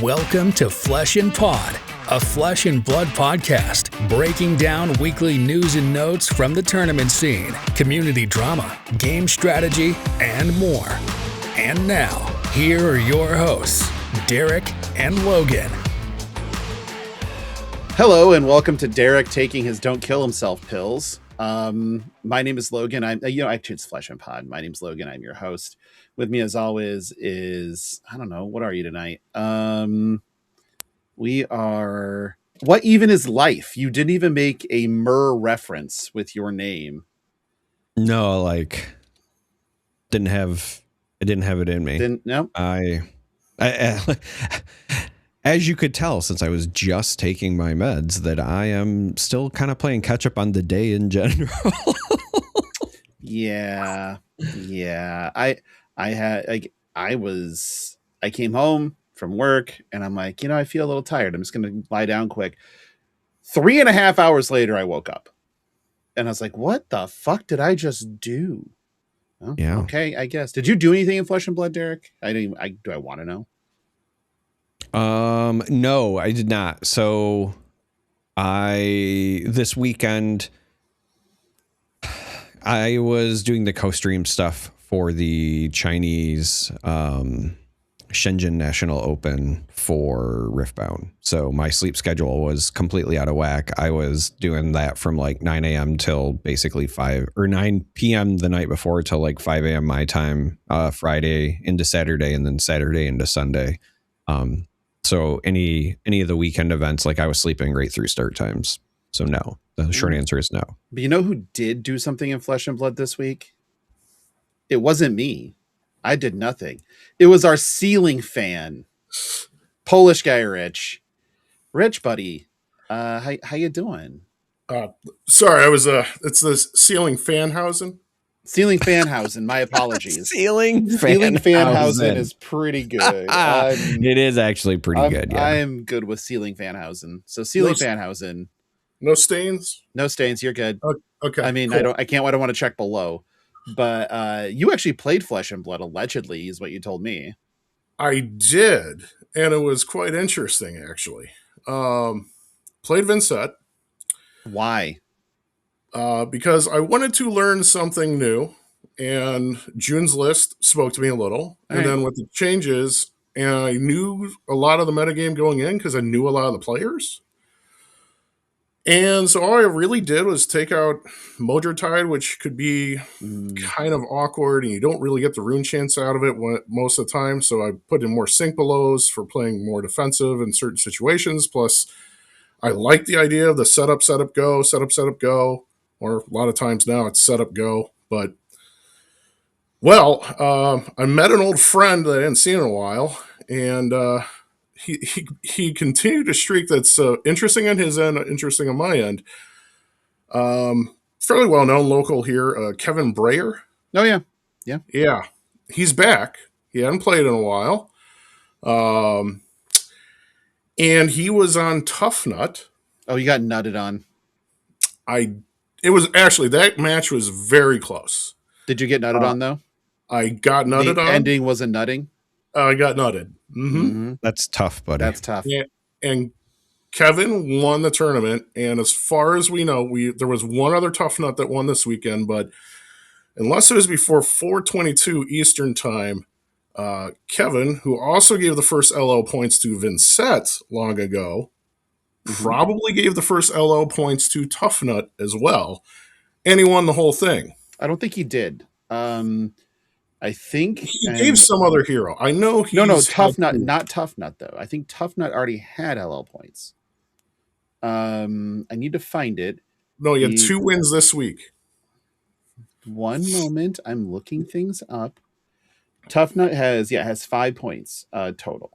Welcome to Flesh and Pod, a flesh and blood podcast, breaking down weekly news and notes from the tournament scene, community drama, game strategy, and more. And now, here are your hosts, Darick and Logan. Hello, and welcome to Darick taking his Don't Kill Himself pills. My name is Logan. It's Flesh and Pod. My name's Logan. I'm your host. With me, as always, is, I don't know, what are you tonight? We are, what even is life? You didn't even make a Myrrh reference with your name. No, like, didn't have it in me. No? I as you could tell, since I was just taking my meds, that I am still kind of playing catch up on the day in general. Yeah. I came home from work and I'm like, I feel a little tired. I'm just going to lie down quick. 3.5 hours later, I woke up and I was like, what the fuck did I just do? Oh, yeah. Okay, I guess. Did you do anything in Flesh and Blood, Darick? Do I want to know? No, I did not. So this weekend I was doing the co-stream stuff for the Chinese Shenzhen National Open for Riftbound. So my sleep schedule was completely out of whack. I was doing that from like 9 a.m. till basically 9 p.m. the night before till like 5 a.m. my time, Friday into Saturday, and then Saturday into Sunday. So any of the weekend events, like I was sleeping right through start times. So no, the short answer is no. But you know who did do something in Flesh and Blood this week? It wasn't me. I did nothing. It was our ceiling fan, Polish guy, Rich. Rich, buddy, how you doing? Sorry, I was it's the ceiling Fanhausen. Ceiling Fanhausen. My apologies. Ceiling Fanhausen is pretty good. It is actually pretty good. Yeah. I'm good with Ceiling Fanhausen. So Ceiling Fanhausen. No stains. No stains. You're good. Okay. I mean, cool. I don't want to check below, but you actually played Flesh and Blood allegedly, is what you told me. I did, and it was quite interesting actually. Played Vincent. Why? Because I wanted to learn something new, and June's List spoke to me a little. And then with the changes, and I knew a lot of the metagame going in because I knew a lot of the players. And so all I really did was take out Modra Tide, which could be kind of awkward, and you don't really get the rune chance out of it most of the time. So I put in more sync belows for playing more defensive in certain situations. Plus, I like the idea of the setup, go. Or a lot of times now it's set up, go. But, I met an old friend that I hadn't seen in a while, and he continued a streak that's interesting on his end, interesting on my end. Fairly well-known local here, Kevin Breyer. Oh, yeah. Yeah. He's back. He hadn't played in a while. And he was on Tough Nut. Oh, you got nutted on. It was actually, that match was very close. Did you get nutted on, though? I got nutted on. The ending was a nutting? I got nutted. Mm-hmm. That's tough, buddy. That's tough. Yeah, and Kevin won the tournament, and as far as we know, there was one other Tough Nut that won this weekend, but unless it was before 4:22 Eastern time, Kevin, who also gave the first LO points to Vincent long ago, probably gave the first LO points to Tough Nut as well, and he won the whole thing. I don't think he did. I think he gave some other hero. I know he's no Tough Nut, not Tough Nut though. I think Tough Nut already had LL points. I need to find it. No, he had 2 wins this week. One moment, I'm looking things up. Tough Nut has 5 points total.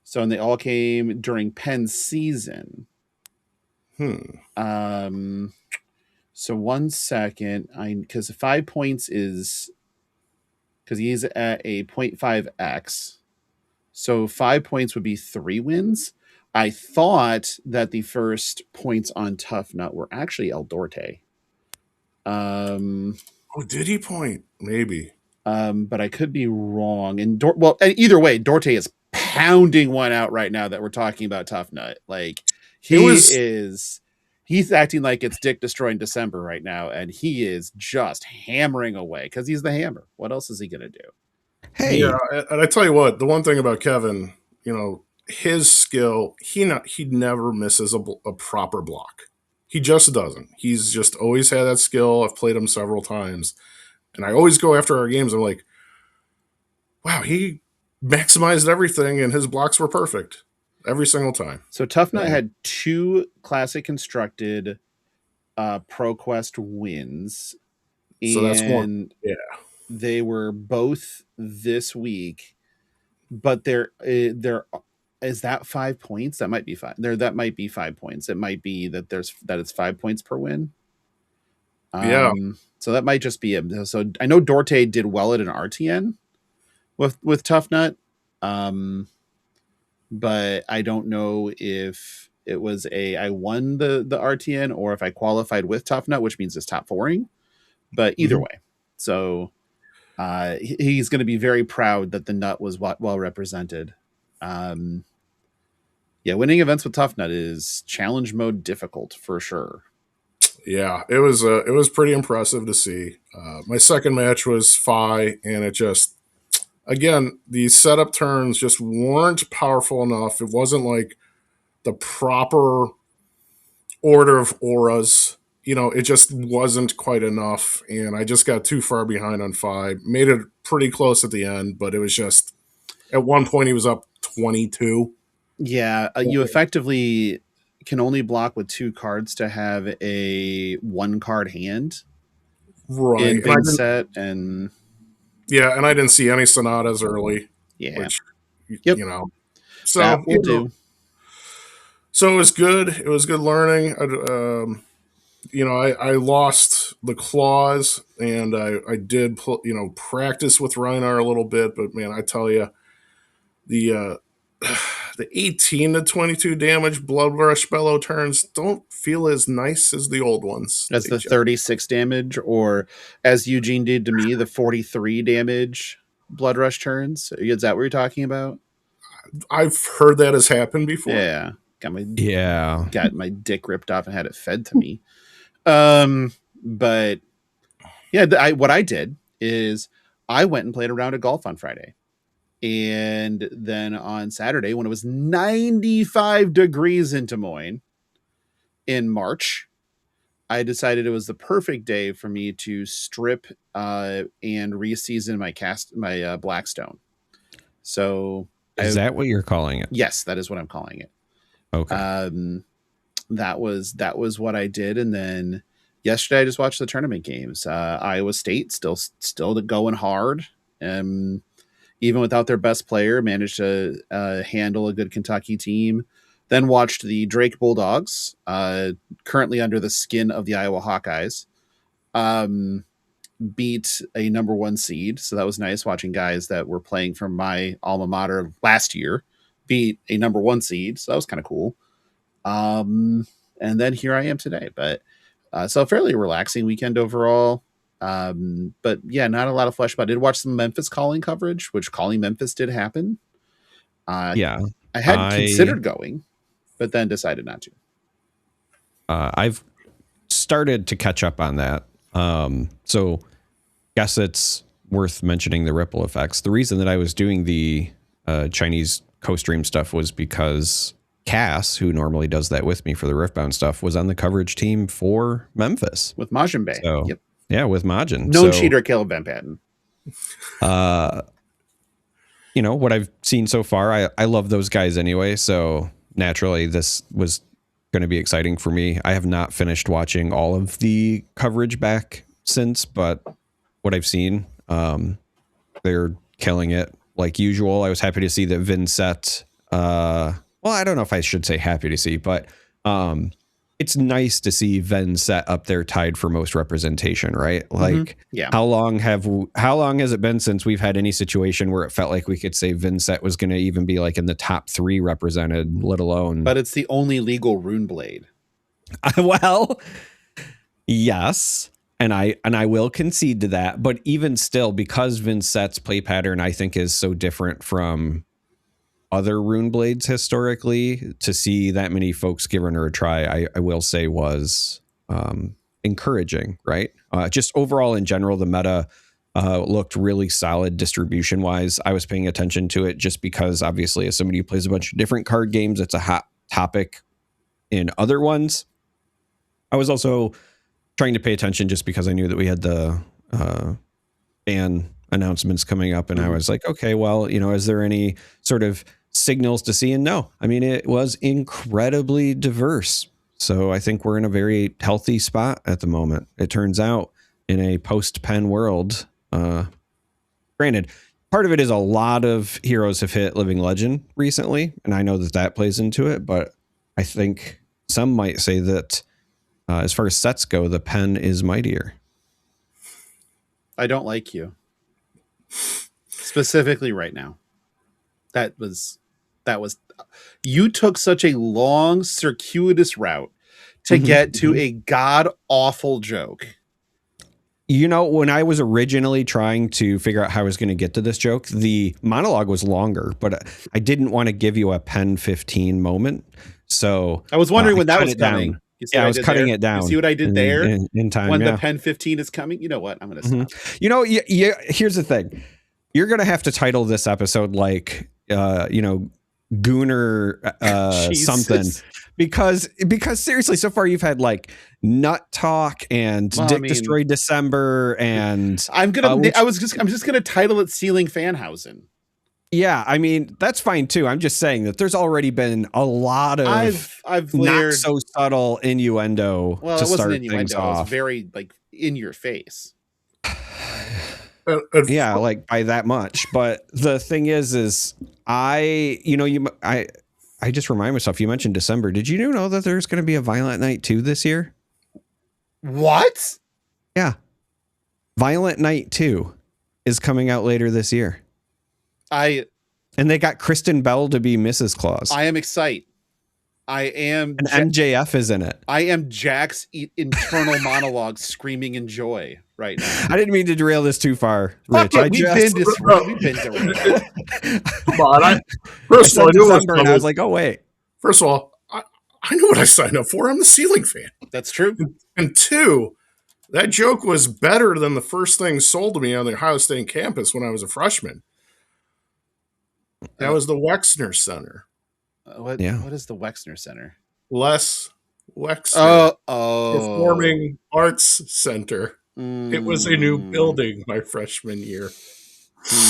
So, and they all came during Penn season. So 1 second, because 5 points is because he's at a 0.5x. So 5 points would be 3 wins. I thought that the first points on Tough Nut were actually El Dorte. Did he point? Maybe. But I could be wrong. And either way, Dorte is pounding one out right now that we're talking about Tough Nut. Like he's acting like it's Dick destroying December right now, and he is just hammering away because he's the hammer. What else is he gonna do? Hey, Yeah, and I tell you what, the one thing about Kevin, his skill, he never misses a proper block. He just doesn't. He's just always had that skill. I've played him several times, and I always go after our games. I'm like, wow, he maximized everything, and his blocks were perfect every single time. So Tough Nut had 2 classic constructed ProQuest wins, So that's more. and Yeah. they were both this week. But there is that 5 points. That might be 5. That might be 5 points. It might be that it's 5 points per win. Yeah. So that might just be it. So I know Dorte did well at an RTN with Tough Nut. But I don't know if it was I won the RTN or if I qualified with Tough Nut, which means it's top 4ing. But either way, so he's going to be very proud that the Nut was well represented. Winning events with Tough Nut is challenge mode difficult for sure. Yeah, it was pretty impressive to see. My second match was Phi, and it just, again, these setup turns just weren't powerful enough. It wasn't like the proper order of auras. It just wasn't quite enough, and I just got too far behind on Phi. Made it pretty close at the end, but it was just, at one point he was up 22. Yeah, you effectively can only block with 2 cards to have a 1-card hand. Right. In big set, and yeah, and I didn't see any sonatas early. Yeah. Which, Yep. So that will do. So it was good. It was good learning. I lost the claws, and I did practice with Reinar a little bit, but man, I tell you, the 18 to 22 damage Blood Rush Bellow turns don't feel as nice as the old ones. That's the 36 damage, or as Eugene did to me, the 43 damage Blood Rush turns. Is that what you're talking about? I've heard that has happened before. Yeah. Got my dick ripped off and had it fed to me. But yeah, what I did is I went and played a round of golf on Friday. And then on Saturday, when it was 95 degrees in Des Moines in March, I decided it was the perfect day for me to strip and re-season my Blackstone. So is that what you're calling it? Yes, that is what I'm calling it. Okay. That was what I did, and then yesterday I just watched the tournament games. Iowa State still going hard. Even without their best player, managed to handle a good Kentucky team. Then watched the Drake Bulldogs, currently under the skin of the Iowa Hawkeyes, beat a number 1 seed. So that was nice watching guys that were playing from my alma mater last year beat a number 1 seed. So that was kind of cool. And then here I am today. But so a fairly relaxing weekend overall. But yeah, not a lot of flesh. But I did watch some Memphis calling coverage, which calling Memphis did happen. I had considered going, but then decided not to. I've started to catch up on that. So guess it's worth mentioning the ripple effects. The reason that I was doing the Chinese co-stream stuff was because Cass, who normally does that with me for the Riftbound stuff, was on the coverage team for Memphis. With Majin Bay. So, yep. Yeah, with Majin. Known cheater, Caleb Van Patten. What I've seen so far, I love those guys anyway. So naturally, this was going to be exciting for me. I have not finished watching all of the coverage back since, but what I've seen, they're killing it like usual. I was happy to see that Vincent, well, I don't know if I should say happy to see, but it's nice to see Vincent up there tied for most representation, right? Like, how long has it been since we've had any situation where it felt like we could say Vincent was going to even be like in the top 3 represented, let alone. But it's the only legal rune blade. Well, yes. And I will concede to that. But even still, because Vincent's play pattern, I think, is so different from other rune blades historically, to see that many folks giving her a try, I will say was encouraging, right? Just overall in general, the meta looked really solid distribution wise. I was paying attention to it just because obviously as somebody who plays a bunch of different card games, it's a hot topic in other ones. I was also trying to pay attention just because I knew that we had the ban announcements coming up, and I was like, okay, well, is there any sort of signals to see? And no, I mean, it was incredibly diverse. So I think we're in a very healthy spot at the moment. It turns out in a post-pen world, granted, part of it is a lot of heroes have hit Living Legend recently, and I know that plays into it, but I think some might say that as far as sets go, the pen is mightier. I don't like you. Specifically right now. That was you took such a long circuitous route to get to a god awful joke. When I was originally trying to figure out how I was going to get to this joke, the monologue was longer, but I didn't want to give you a pen 15 moment. So I was wondering when that was coming. I was cutting it down. You see what I did there? In time, when the pen 15 is coming? You know what? I'm going to stop. Here's the thing. You're going to have to title this episode like, Gooner something. Because seriously, so far you've had like Nut Talk and Destroy December, and I'm just gonna title it Sealing Fanhausen. Yeah, I mean that's fine too. I'm just saying that there's already been a lot of I've not so subtle innuendo. Well, to it wasn't start innuendo. things It off. was very like in your face. Yeah, like by that much. But the thing is I just remind myself, you mentioned December. Did you know that there's going to be a Violent Night 2 this year? What? Yeah. Violent Night 2 is coming out later this year. And they got Kristen Bell to be Mrs. Claus. I am excited. And MJF is in it. I am Jack's internal monologue screaming in joy right now. I didn't mean to derail this too far, Rich. We've been derailed. Come on. First of all, I was like, oh, wait. First of all, I know what I signed up for. I'm the Ceiling fan. That's true. And two, that joke was better than the first thing sold to me on the Ohio State campus when I was a freshman. That was the Wexner Center. What is the Wexner Center? Les Wexner. Oh. Performing Arts Center. It was a new building my freshman year. So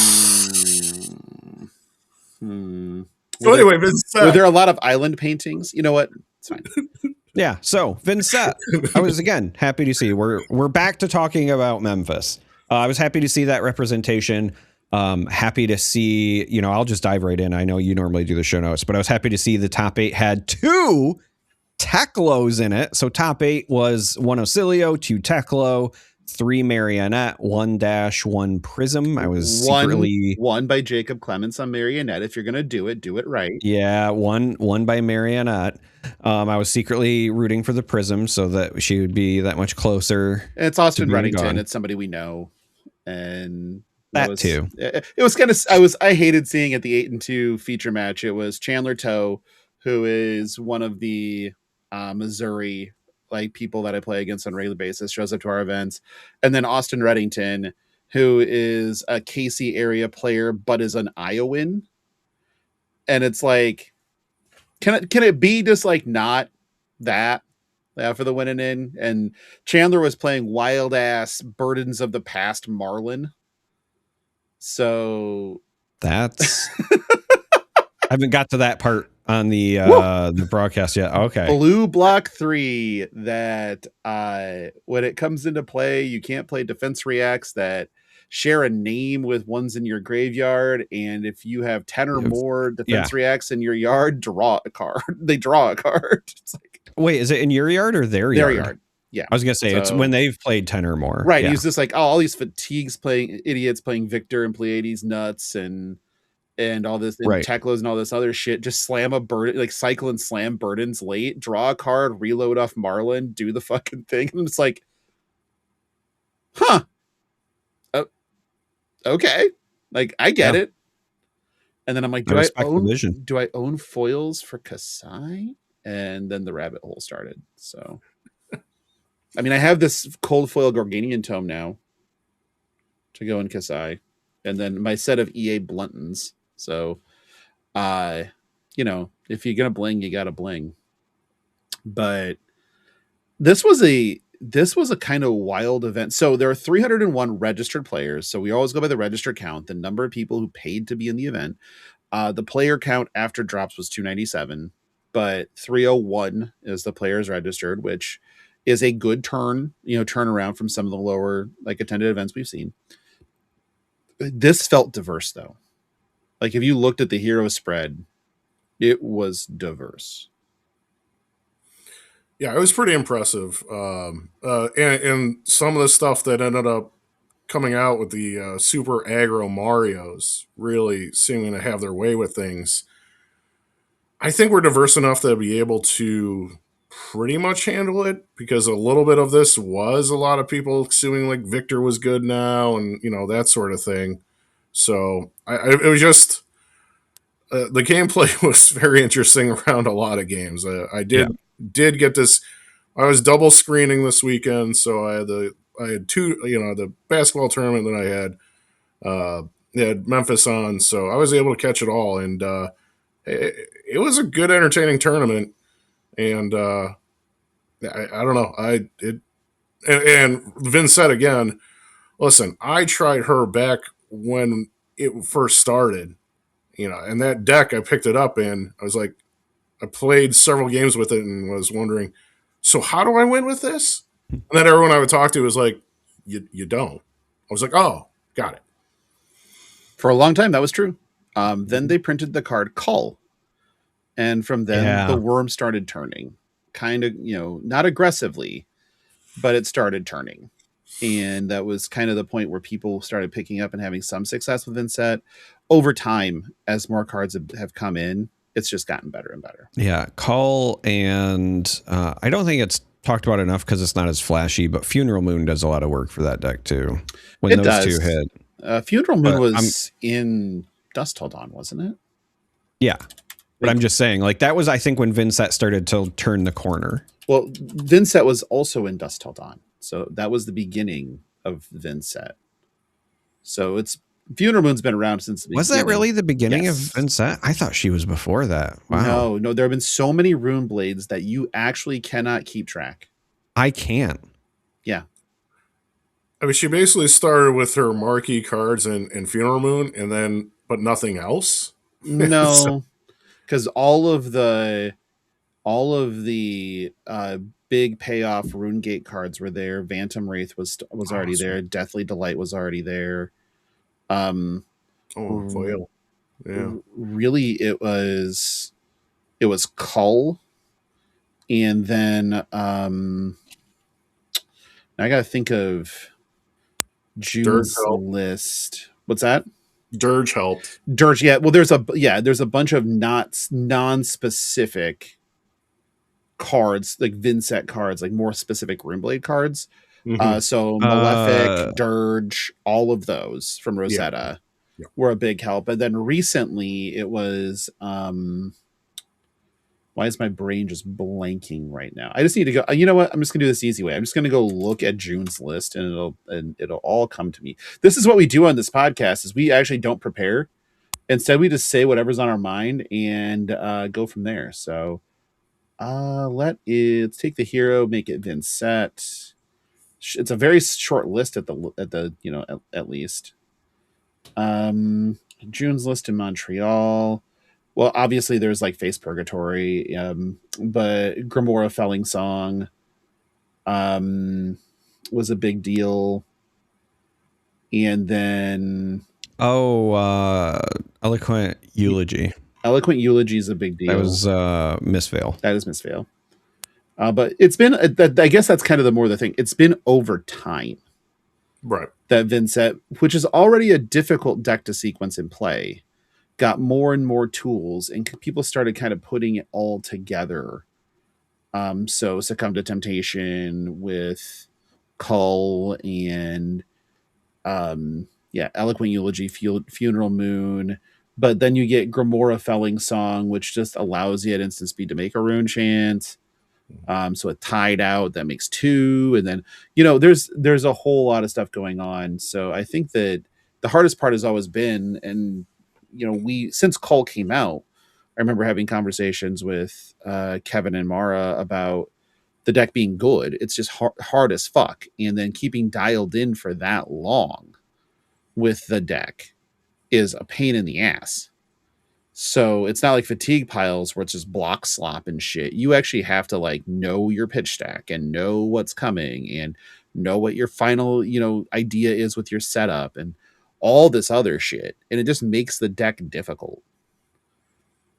anyway, were there a lot of island paintings? You know what? It's fine. Yeah. So Vincent, I was again happy to see we're back to talking about Memphis. I was happy to see that representation. Happy to see, I'll just dive right in. I know you normally do the show notes, but I was happy to see the top 8 had 2 Teklos in it. So top 8 was 1 Ocilio, 2 Teklo, 3 Marionette, 1 Dash, 1 Prism. I was secretly one by Jacob Clements on Marionette. If you're gonna do it right. Yeah, one by Marionette. I was secretly rooting for the Prism so that she would be that much closer. And it's Austin Reddington. It's somebody we know, and that too. It was kind of. I hated seeing at the 8-2 feature match. It was Chandler Toe, who is one of the Missouri people that I play against on a regular basis, shows up to our events, and then Austin Reddington, who is a Casey area player but is an Iowan, and it's like, can it be just like not that? For the winning in, and Chandler was playing wild ass Burdens of the Past Marlin. So that's I haven't got to that part on the broadcast yet. Okay. Blue block 3 that when it comes into play, you can't play defense reacts that share a name with ones in your graveyard, and if you have 10 or more defense reacts in your yard, draw a card. They draw a card. It's like, wait, is it in your yard or their yard? Yeah, I was gonna say it's when they've played 10 or more. Right. Yeah. He's just like, all these fatigues playing idiots playing Victor and Pleiades nuts and all this Teklos and all this other shit. Just slam a burden, cycle and slam burdens late, draw a card, reload off Marlin, do the fucking thing. And it's like, okay, I get it. And then I'm like, I respect the vision. do I own foils for Kasai? And then the rabbit hole started. So, I mean, I have this cold foil Gorganian tome now to go in Kasai, and then my set of EA Bluntons. So, if you're gonna bling, you gotta bling. But this was a kind of wild event. So there are 301 registered players. So we always go by the registered count, the number of people who paid to be in the event. The player count after drops was 297, but 301 is the players registered, which is a good turnaround from some of the lower attended events we've seen. This felt diverse though. Like if you looked at the hero spread, it was diverse. Yeah, it was pretty impressive. And some of the stuff that ended up coming out with the super aggro Marios really seeming to have their way with things. I think we're diverse enough to be able to pretty much handle it, because a little bit of this was a lot of people assuming like Victor was good now and, that sort of thing. So it was just the gameplay was very interesting around a lot of games. I did get this. I was double screening this weekend, so I had two, the basketball tournament that I had Memphis on, so I was able to catch it all, and it was a good, entertaining tournament. And I don't know, and Vincent again. Listen, I tried her back when it first started, and that deck I picked it up in. I was like, I played several games with it and was wondering, so how do I win with this? And then everyone I would talk to was like, you don't. I was like, oh, got it. For a long time, that was true. Then they printed the card Cull. And from then, the worm started turning. Kind of, not aggressively, but it started turning. And that was kind of the point where people started picking up and having some success with Vincent. Over time, as more cards have come in, it's just gotten better and better. Yeah, Cull, and I don't think it's talked about enough because it's not as flashy, but Funeral Moon does a lot of work for that deck too. When those two hit. Funeral Moon was in Dust Till Dawn, wasn't it? Yeah. But I'm just saying, that was, I think, when Vincent started to turn the corner. Well, Vincent was also in Dust Till Dawn. So that was the beginning of Vincent. So Funeral Moon's been around since the beginning. Was that really the beginning of Vincent? I thought she was before that. Wow. No, there have been so many rune blades that you actually cannot keep track. I can't. Yeah. I mean, she basically started with her marquee cards and Funeral Moon, but nothing else. No, because all of the big payoff rune gate cards were there. Phantom Wraith was already there. Deathly Delight was already there. Foil. Yeah. Really, it was Cull, and then I gotta think of June's list. What's that? Dirge helped. Dirge, yeah. Well, there's a bunch of non-specific cards, like Vincent cards, like more specific Runeblade cards. Mm-hmm. So Malefic, Dirge, all of those from Rosetta were a big help. And then recently it was why is my brain just blanking right now? I just need to go. You know what? I'm just gonna do this easy way. I'm just gonna go look at June's list, and it'll all come to me. This is what we do on this podcast: is we actually don't prepare. Instead, we just say whatever's on our mind and go from there. So let's take the hero, make it Vincent. It's a very short list at least. June's list in Montreal. Well, obviously there's like Face Purgatory, but Grimoire Felling Song was a big deal. And then Eloquent Eulogy. Eloquent Eulogy is a big deal. That was Miss Vale. That is Miss Vale. But it's been, I guess that's kind of the thing. It's been over time. Right. That Vincent, which is already a difficult deck to sequence and play, got more and more tools, and people started kind of putting it all together. So Succumb to Temptation with Cull and Eloquent Eulogy, Funeral Moon, But then you get Grimora Felling Song, which just allows you at instant speed to make a rune chant. So a tied out that makes 2, and then there's a whole lot of stuff going on. So I think that the hardest part has always been, and we since Cull came out, I remember having conversations with Kevin and Mara about the deck being good. It's just hard as fuck, and then keeping dialed in for that long with the deck is a pain in the ass. So it's not like fatigue piles where it's just block slop and shit. You actually have to know your pitch stack and know what's coming and know what your final, idea is with your setup and all this other shit. And it just makes the deck difficult.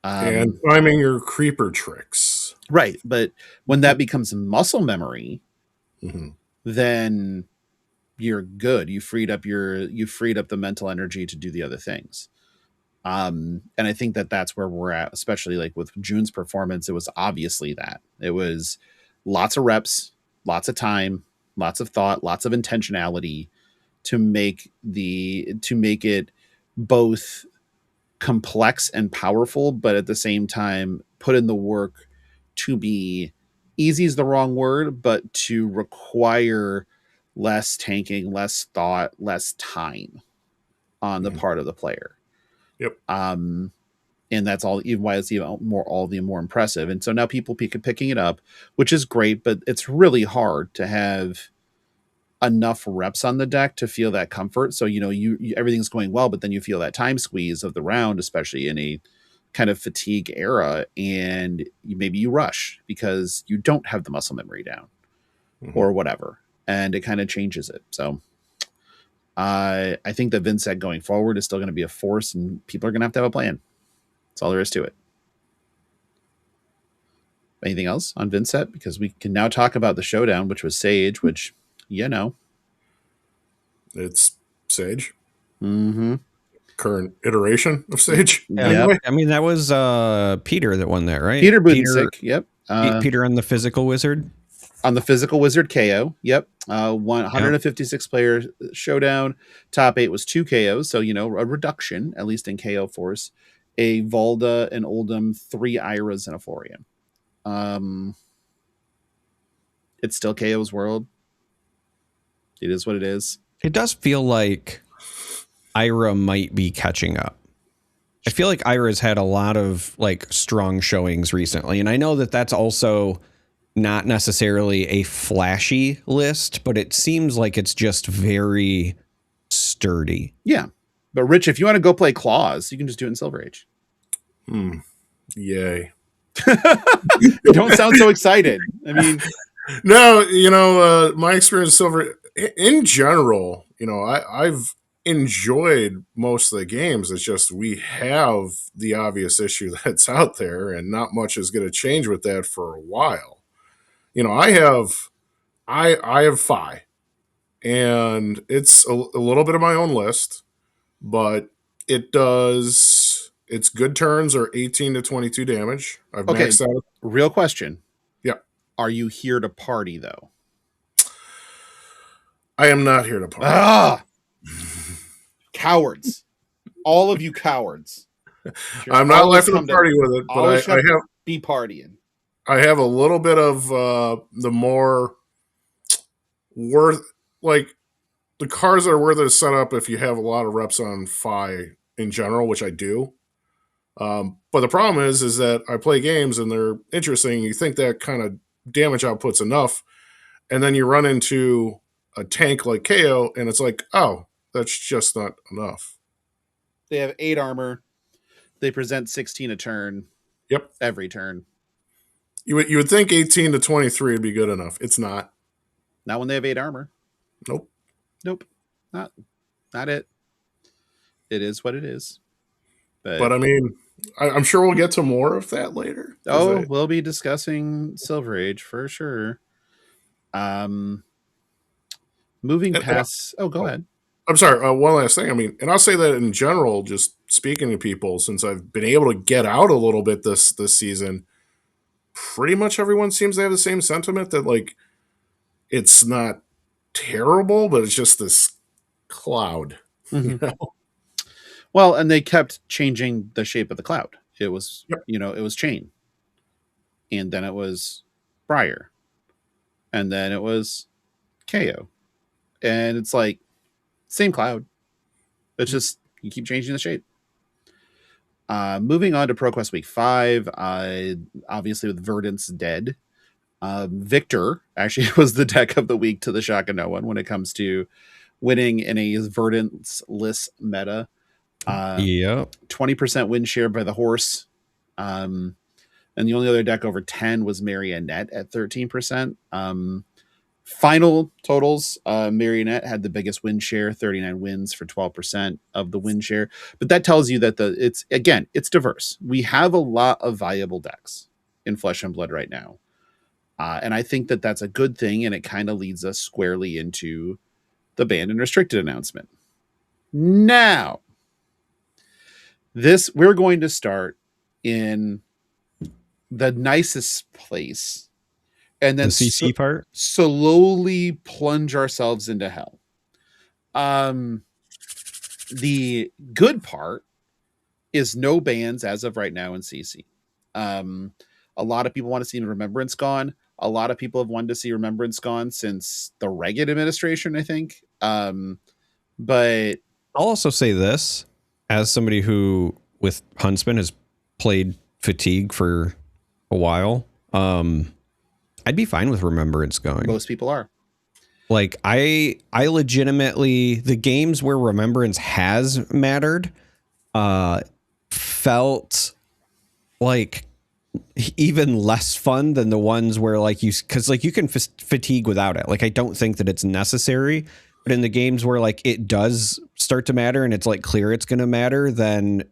And timing your creeper tricks. Right. But when that becomes muscle memory, then you're good. You freed up the mental energy to do the other things. And I think that's where we're at, especially with June's performance. It was obviously that it was lots of reps, lots of time, lots of thought, lots of intentionality to make it both complex and powerful, but at the same time put in the work to be easy is the wrong word, but to require less tanking, less thought, less time on the part of the player. Yep. And that's all, even why it's even more impressive. And so now people picking it up, which is great, but it's really hard to have enough reps on the deck to feel that comfort. So, you everything's going well, but then you feel that time squeeze of the round, especially in a kind of fatigue era. And maybe you rush because you don't have the muscle memory down or whatever. And it kind of changes it. So I think that Vincent going forward is still going to be a force, and people are going to have a plan. That's all there is to it. Anything else on Vincent? Because we can now talk about the showdown, which was Sage, which, It's Sage. Mm-hmm. Current iteration of Sage. Yeah. Anyway. I mean, that was Peter that won that, right? Peter Budensick. Yep. Peter on the Physical Wizard. On the Physical Wizard KO. Yep. 156 player showdown. Top 8 was 2 KOs. So, a reduction, at least in KO force. A Valda, an Oldham, 3 Iras, and a Florian. It's still KO's world. It is what it is. It does feel like Ira might be catching up. I feel like Ira's had a lot of strong showings recently. And I know that that's also not necessarily a flashy list, but it seems like it's just very sturdy. Yeah. But Rich, if you want to go play Claws, you can just do it in Silver Age. Yay. You don't sound so excited. I mean, no, my experience with Silver in general, I've enjoyed most of the games. It's just we have the obvious issue that's out there, and not much is going to change with that for a while. I have Fi, and it's a little bit of my own list, but its good turns are 18 to 22 damage. I've maxed out. Real question. Yeah. Are you here to party, though? I am not here to party. Cowards. All of you cowards. I'm not left to party with it, but I have be partying. I have a little bit of the more worth, the cards that are worth it to set up if you have a lot of reps on Fi in general, which I do. But the problem is that I play games and they're interesting. You think that kind of damage output's enough, and then you run into a tank like KO, and it's like, oh, that's just not enough. They have 8 armor. They present 16 a turn. Yep. Every turn. You would think 18 to 23 would be good enough. It's not. Not when they have 8 armor. Nope. Not it. It is what it is. But I mean, I'm sure we'll get to more of that later. We'll be discussing Silver Age for sure. Moving past. Go ahead. I'm sorry. One last thing. I mean, and I'll say that in general, just speaking to people, since I've been able to get out a little bit this season, pretty much everyone seems to have the same sentiment that it's not terrible, but it's just this cloud. Mm-hmm. Well, and they kept changing the shape of the cloud. It was, Yep. it was chain, and then it was Briar, and then it was KO, and it's like same cloud. It's just you keep changing the shape. Moving on to ProQuest Week 5, obviously with Verdant's dead. Victor actually was the deck of the week to the shock of no one when it comes to winning in a Verdant's-less meta. Yep. 20% win share by the horse. And the only other deck over 10 was Marionette at 13%. Final totals, Marionette had the biggest win share, 39 wins for 12% of the win share. But that tells you that it's diverse. We have a lot of viable decks in Flesh and Blood right now. And I think that that's a good thing, and it kind of leads us squarely into the banned and restricted announcement. Now, we're going to start in the nicest place, and then The CC part? slowly plunge ourselves into hell. The good part is no bans as of right now in CC. A lot of people want to see Remembrance gone. A lot of people have wanted to see Remembrance gone since the Reagan administration, I think. But I'll also say this, as somebody who with Huntsman has played Fatigue for a while, I'd be fine with Remembrance going. most people are. Like I legitimately, the games where Remembrance has mattered felt like even less fun than the ones where because you can fatigue without it. Like I don't think that it's necessary, but in the games where like it does start to matter and it's like clear it's going to matter, then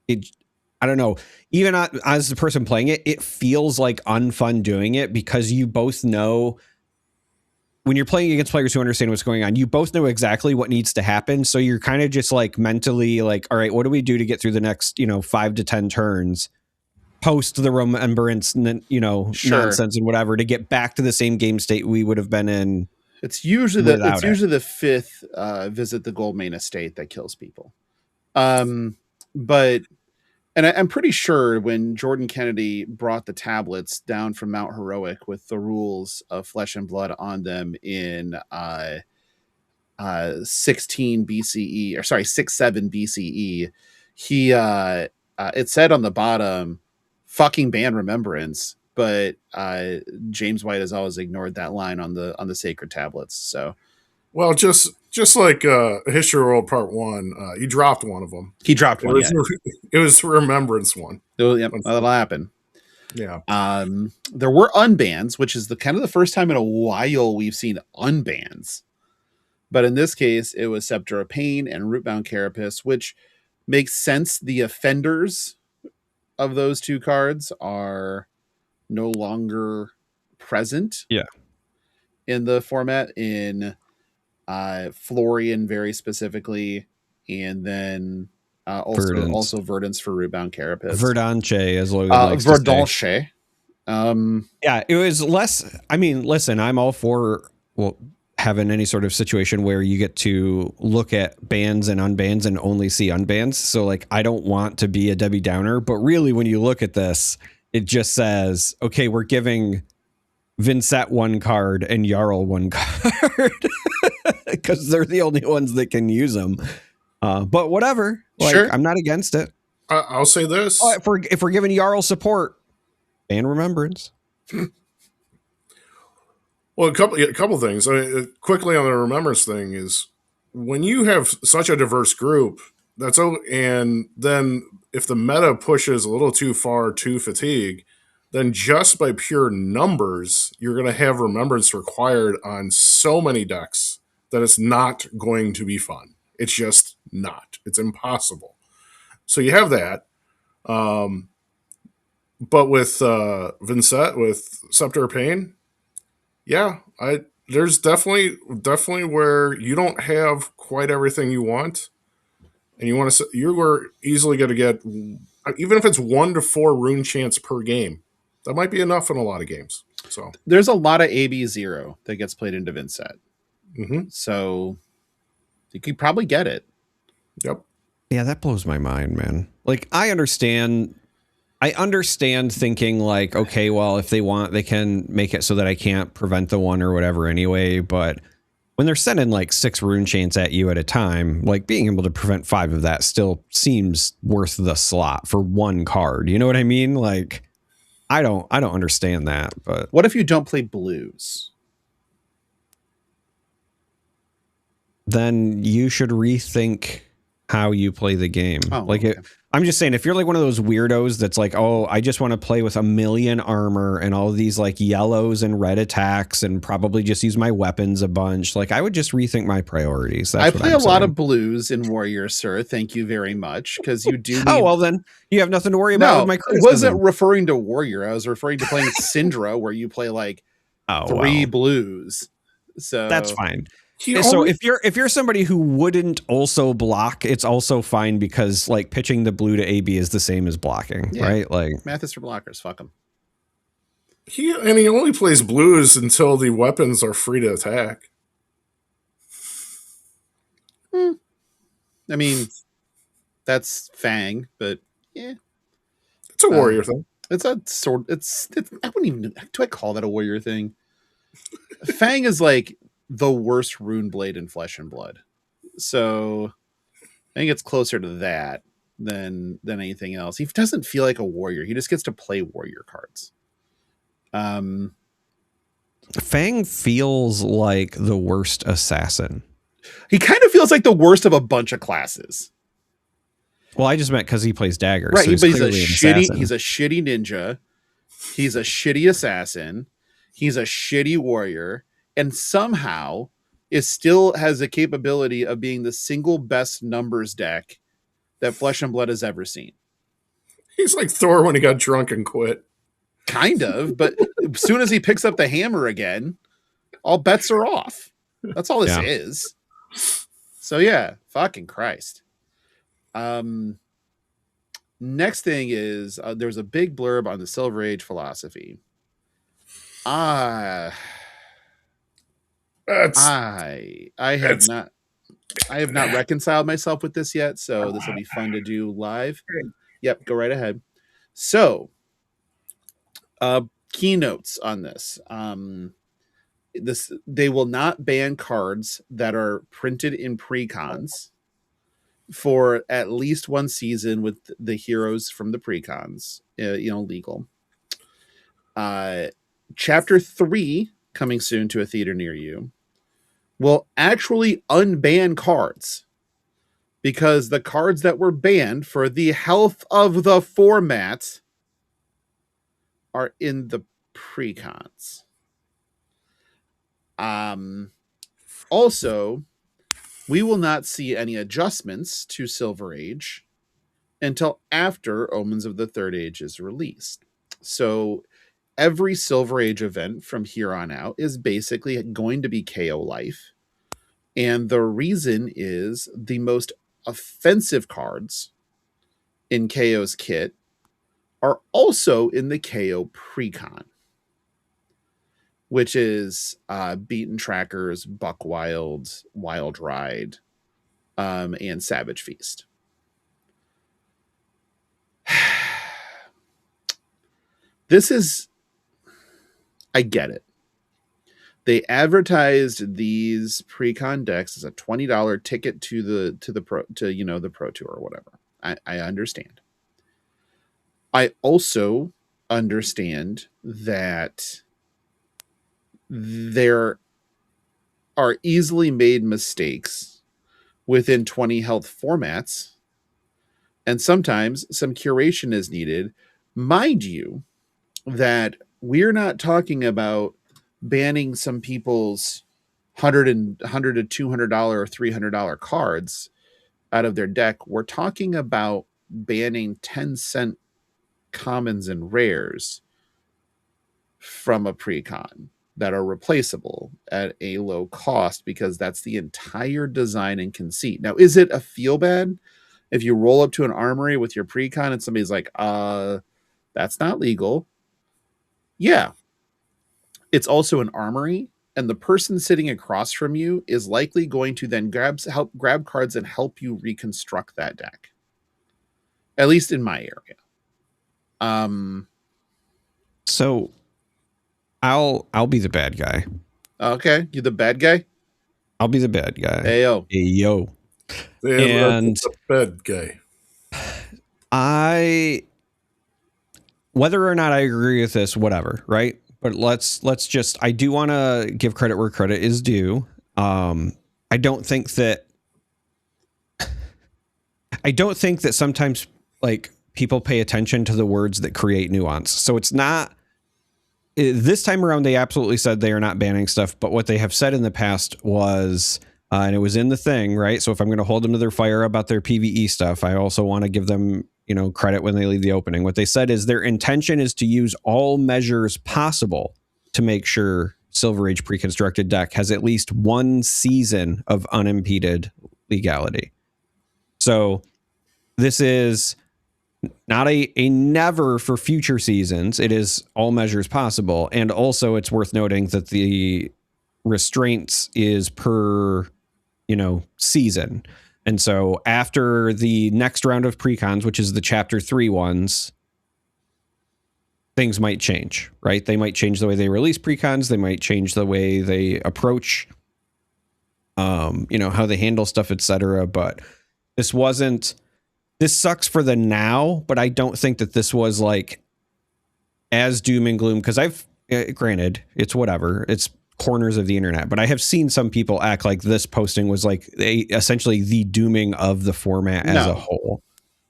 I don't know, even as the person playing it, it feels like unfun doing it, because you both know when you're playing against players who understand what's going on, you both know exactly what needs to happen. So you're kind of just like mentally like, all right, what do we do to get through the next, 5 to 10 turns post the Remembrance, Sure. nonsense and whatever, to get back to the same game state we would have been in. It's usually the fifth visit the Goldmain estate that kills people. But I'm pretty sure when Jordan Kennedy brought the tablets down from Mount Heroic with the rules of Flesh and Blood on them in 16 BCE, or sorry, 6-7 BCE, he it said on the bottom, "Fucking ban Remembrance," but James White has always ignored that line on the sacred tablets. So, well, just like History World Part 1, he dropped one of them. He dropped one. It was Remembrance one. Yep, that'll happen. Yeah. There were unbans, which is the kind of the first time in a while we've seen unbans. But in this case, it was Scepter of Pain and Rootbound Carapace, which makes sense. The offenders of those two cards are no longer present. Yeah. In the format, in Florian very specifically, and then also Verdance for Rootbound Carapace. Verdanche, as Logan likes to say. Verdanche. Yeah, it was less. I mean, listen, I'm all for having any sort of situation where you get to look at bans and unbans and only see unbans. So like, I don't want to be a Debbie Downer, but really when you look at this, it just says, okay, we're giving Vincent one card and Jarl one card because they're the only ones that can use them. But whatever, sure. I'm not against it. I'll say this: if we're giving Jarl support, ban Remembrance. Well, a couple things. Quickly on the Remembrance thing is, when you have such a diverse group, and then if the meta pushes a little too far to Fatigue, then just by pure numbers, you're going to have Remembrance required on so many decks that it's not going to be fun. It's just not. It's impossible. So you have that. But with Vincent, with Scepter of Pain, yeah, there's definitely where you don't have quite everything you want, and you are easily going to get, even if it's 1 to 4 rune chance per game, that might be enough in a lot of games. So there's a lot of AB0 that gets played into Vincent. Mm-hmm. So you could probably get it. Yep. Yeah, that blows my mind, man. Like, I understand thinking like, okay, well, if they want, they can make it so that I can't prevent the one or whatever anyway. But when they're sending like 6 rune chains at you at a time, like being able to prevent 5 of that still seems worth the slot for one card. You know what I mean? Like, I don't understand that. But what if you don't play blues? then you should rethink how you play the game. Okay. I'm just saying, if you're like one of those weirdos that's like, oh, I just want to play with a million armor and all of these like yellows and red attacks and probably just use my weapons a bunch, like I would just rethink my priorities. I play a lot of blues in Warrior, sir. Thank you very much, because you do. Oh, well, then you have nothing to worry about with my criticism. I wasn't referring to Warrior. I was referring to playing Syndra, where you play like 3 blues. So that's fine. So if you're somebody who wouldn't also block, it's also fine, because like pitching the blue to AB is the same as blocking, right? Like, math is for blockers. Fuck them. He only plays blues until the weapons are free to attack. I mean, that's Fang, but yeah, it's a Warrior thing. It's a sort. It's. I wouldn't even. Do I call that a Warrior thing? Fang is like the worst rune blade in Flesh and Blood, so I think it's closer to that than anything else. He doesn't feel like a warrior. He just gets to play warrior cards. Fang feels like the worst assassin. He kind of feels like the worst of a bunch of classes. Well, I just meant because he plays daggers. Right, so he's a shitty ninja. He's a shitty assassin. He's a shitty warrior. And somehow still has the capability of being the single best numbers deck that Flesh and Blood has ever seen. He's like Thor when he got drunk and quit. Kind of, but as soon as he picks up the hammer again, all bets are off. That's all this is. So yeah, fucking Christ. Next thing is there's a big blurb on the Silver Age philosophy. I have not reconciled myself with this yet, so this will be fun to do live. Yep, go right ahead. So, keynotes on this. They will not ban cards that are printed in precons for at least one season with the heroes from the precons, legal. Chapter 3, coming soon to a theater near you, will actually unban cards, because the cards that were banned for the health of the format are in the precons. Also, we will not see any adjustments to Silver Age until after Omens of the Third Age is released. So every Silver Age event from here on out is basically going to be KO Life. And the reason is the most offensive cards in KO's kit are also in the KO precon, which is Beaten Trackers, Buck Wild, Wild Ride, and Savage Feast. This is, I get it. They advertised these precon decks as a $20 ticket to the Pro Tour or whatever. I understand. I also understand that there are easily made mistakes within 20 health formats, and sometimes some curation is needed. Mind you, that we're not talking about banning some people's $100 to $200 or $300 cards out of their deck. We're talking about banning 10-cent commons and rares from a precon that are replaceable at a low cost, because that's the entire design and conceit. Now, is it a feel bad if you roll up to an armory with your precon and somebody's like, that's not legal? Yeah. It's also an armory, and the person sitting across from you is likely going to then grab cards and help you reconstruct that deck. At least in my area. So I'll be the bad guy. Okay, you the bad guy? I'll be the bad guy. Hey yo. Hey yo. And the bad guy. Whether or not I agree with this, whatever, right? But let's just, I do want to give credit where credit is due. I don't think that sometimes like people pay attention to the words that create nuance. So it's not, this time around, they absolutely said they are not banning stuff, but what they have said in the past was, and it was in the thing, right? So if I'm going to hold them to their fire about their PvE stuff, I also want to give them, credit when they leave the opening. What they said is their intention is to use all measures possible to make sure Silver Age pre-constructed deck has at least one season of unimpeded legality. So this is not a never for future seasons. It is all measures possible. And also it's worth noting that the restraints is per, season. And so after the next round of precons, which is the chapter 3 ones, things might change, right? They might change the way they release precons. They might change the way they approach, how they handle stuff, etc. But this sucks for the now, but I don't think that this was like as doom and gloom, because granted, it's whatever. It's corners of the internet, but I have seen some people act like this posting was like essentially the dooming of the format as a whole.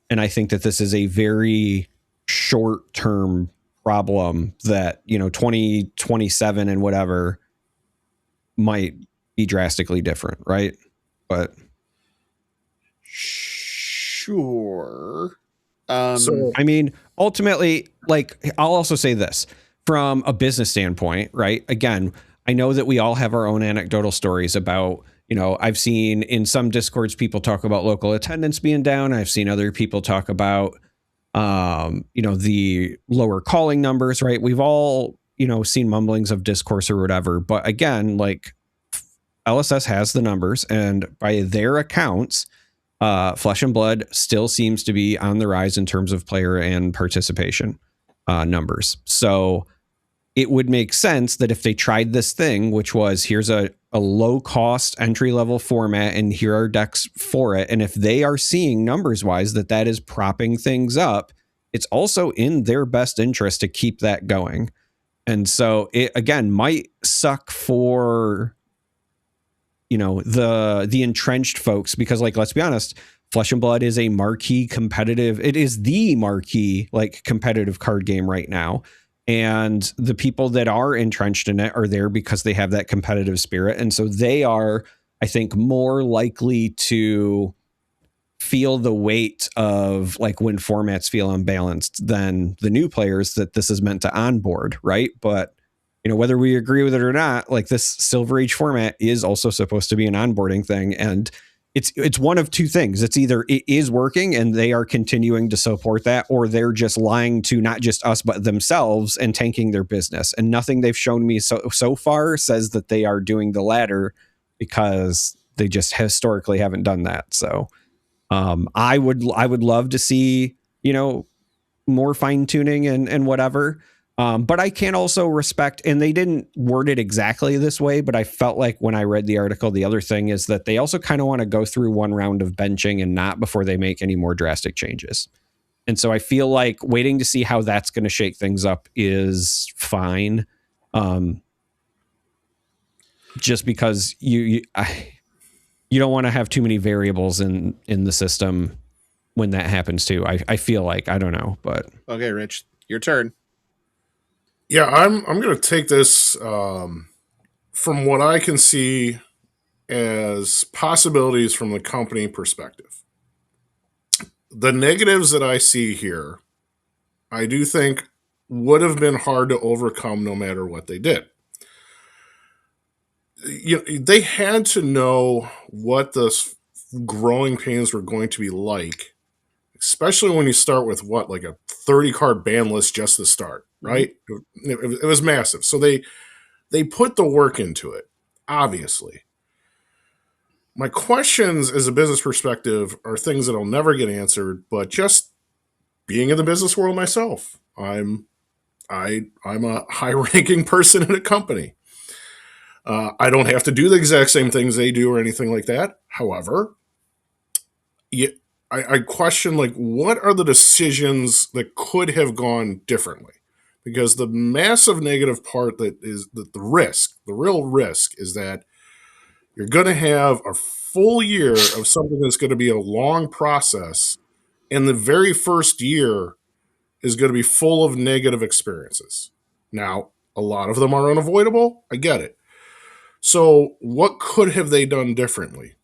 And I think that this is a very short-term problem that, 2027 and whatever might be drastically different, right? But sure. So I mean, ultimately, like, I'll also say this from a business standpoint, right? Again, I know that we all have our own anecdotal stories about, I've seen in some Discords, people talk about local attendance being down. I've seen other people talk about, the lower calling numbers, right? We've all, seen mumblings of discourse or whatever. But again, like LSS has the numbers, and by their accounts, Flesh and Blood still seems to be on the rise in terms of player and participation numbers. So it would make sense that if they tried this thing, which was here's a low cost entry level format and here are decks for it, and if they are seeing numbers wise that is propping things up, it's also in their best interest to keep that going. And so it again might suck for the entrenched folks, because like, let's be honest, Flesh and Blood is a marquee competitive, it is the marquee like competitive card game right now. And the people that are entrenched in it are there because they have that competitive spirit. And so they are, I think, more likely to feel the weight of like when formats feel unbalanced than the new players that this is meant to onboard, right? But whether we agree with it or not, like this Silver Age format is also supposed to be an onboarding thing. And it's one of two things. It's either it is working and they are continuing to support that, or they're just lying to not just us, but themselves and tanking their business. And nothing they've shown me so far says that they are doing the latter, because they just historically haven't done that. So I would love to see, more fine tuning and whatever. But I can also respect, and they didn't word it exactly this way, but I felt like when I read the article, the other thing is that they also kind of want to go through one round of benching and not before they make any more drastic changes. And so I feel like waiting to see how that's going to shake things up is fine. Just because you don't want to have too many variables in the system when that happens too. I feel like, I don't know, but. Okay, Rich, your turn. Yeah, I'm going to take this from what I can see as possibilities from the company perspective. The negatives that I see here, I do think would have been hard to overcome no matter what they did. They had to know what the growing pains were going to be like, especially when you start with like a 30 card ban list just to start, right? It was massive. So they They put the work into it, obviously. My questions as a business perspective are things that I'll never get answered, but just being in the business world myself, I'm a high-ranking person in a company. I don't have to do the exact same things they do or anything like that. However, I question, like, what are the decisions that could have gone differently? Because the massive negative part that is the risk, the real risk, is that you're going to have a full year of something that's going to be a long process, and the very first year is going to be full of negative experiences. Now, a lot of them are unavoidable. I get it. So what could have they done differently?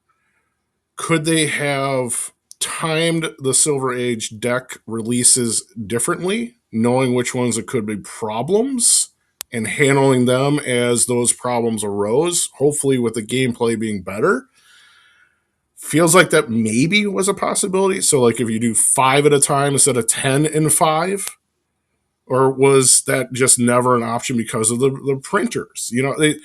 Could they have timed the Silver Age deck releases differently, knowing which ones it could be problems and handling them as those problems arose, hopefully with the gameplay being better? Feels like that maybe was a possibility. So, like, if you do 5 at a time instead of 10 in 5, or was that just never an option because of the printers? You know,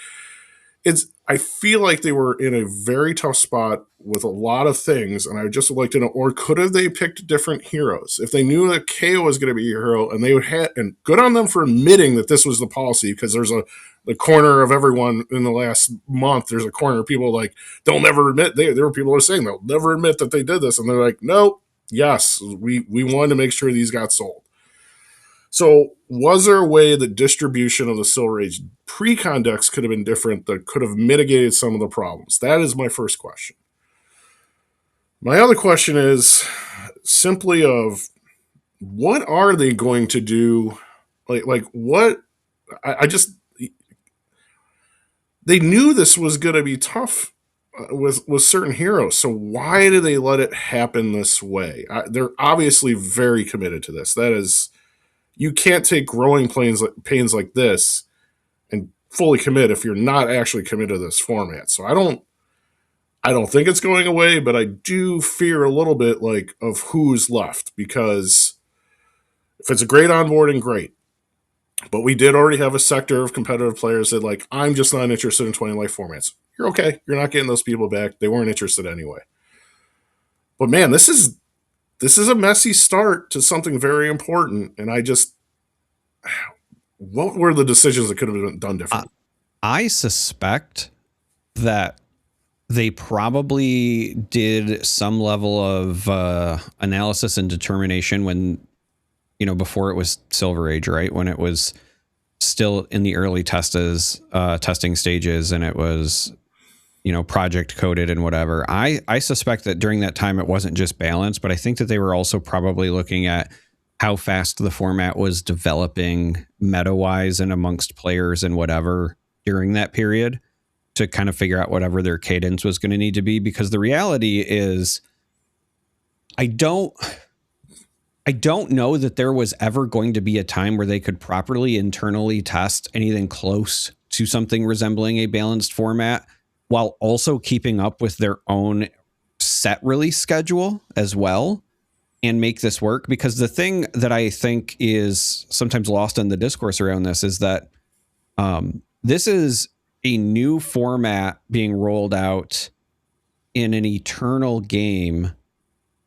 I feel like they were in a very tough spot with a lot of things, and I just would like to know, or could have they picked different heroes? If they knew that KO was going to be a hero, and they would have, and good on them for admitting that this was the policy, because there's the corner of everyone in the last month, there's a corner of people like, they'll never admit, there were people who are saying they'll never admit that they did this, and they're like, no, yes, we wanted to make sure these got sold. So was there a way that distribution of the Silver Age pre-con decks could have been different that could have mitigated some of the problems? That is my first question. My other question is simply of, what are they going to do? Like what? I just, they knew this was going to be tough with certain heroes. So why do they let it happen this way? They're obviously very committed to this. That is, you can't take growing pains like this and fully commit if you're not actually committed to this format. So I don't think it's going away, but I do fear a little bit, like, of who's left, because if it's a great onboarding, great. But we did already have a sector of competitive players that, like, I'm just not interested in 20 life formats. You're okay. You're not getting those people back. They weren't interested anyway. But man, this is a messy start to something very important, and what were the decisions that could have been done differently? I suspect that they probably did some level of analysis and determination when, before it was Silver Age, right? When it was still in the early testing stages, and it was, project coded and whatever. I suspect that during that time, it wasn't just balance, but I think that they were also probably looking at how fast the format was developing meta-wise and amongst players and whatever during that period, to kind of figure out whatever their cadence was going to need to be. Because the reality is, I don't know that there was ever going to be a time where they could properly internally test anything close to something resembling a balanced format while also keeping up with their own set release schedule as well, and make this work. Because the thing that I think is sometimes lost in the discourse around this is that this is a new format being rolled out in an eternal game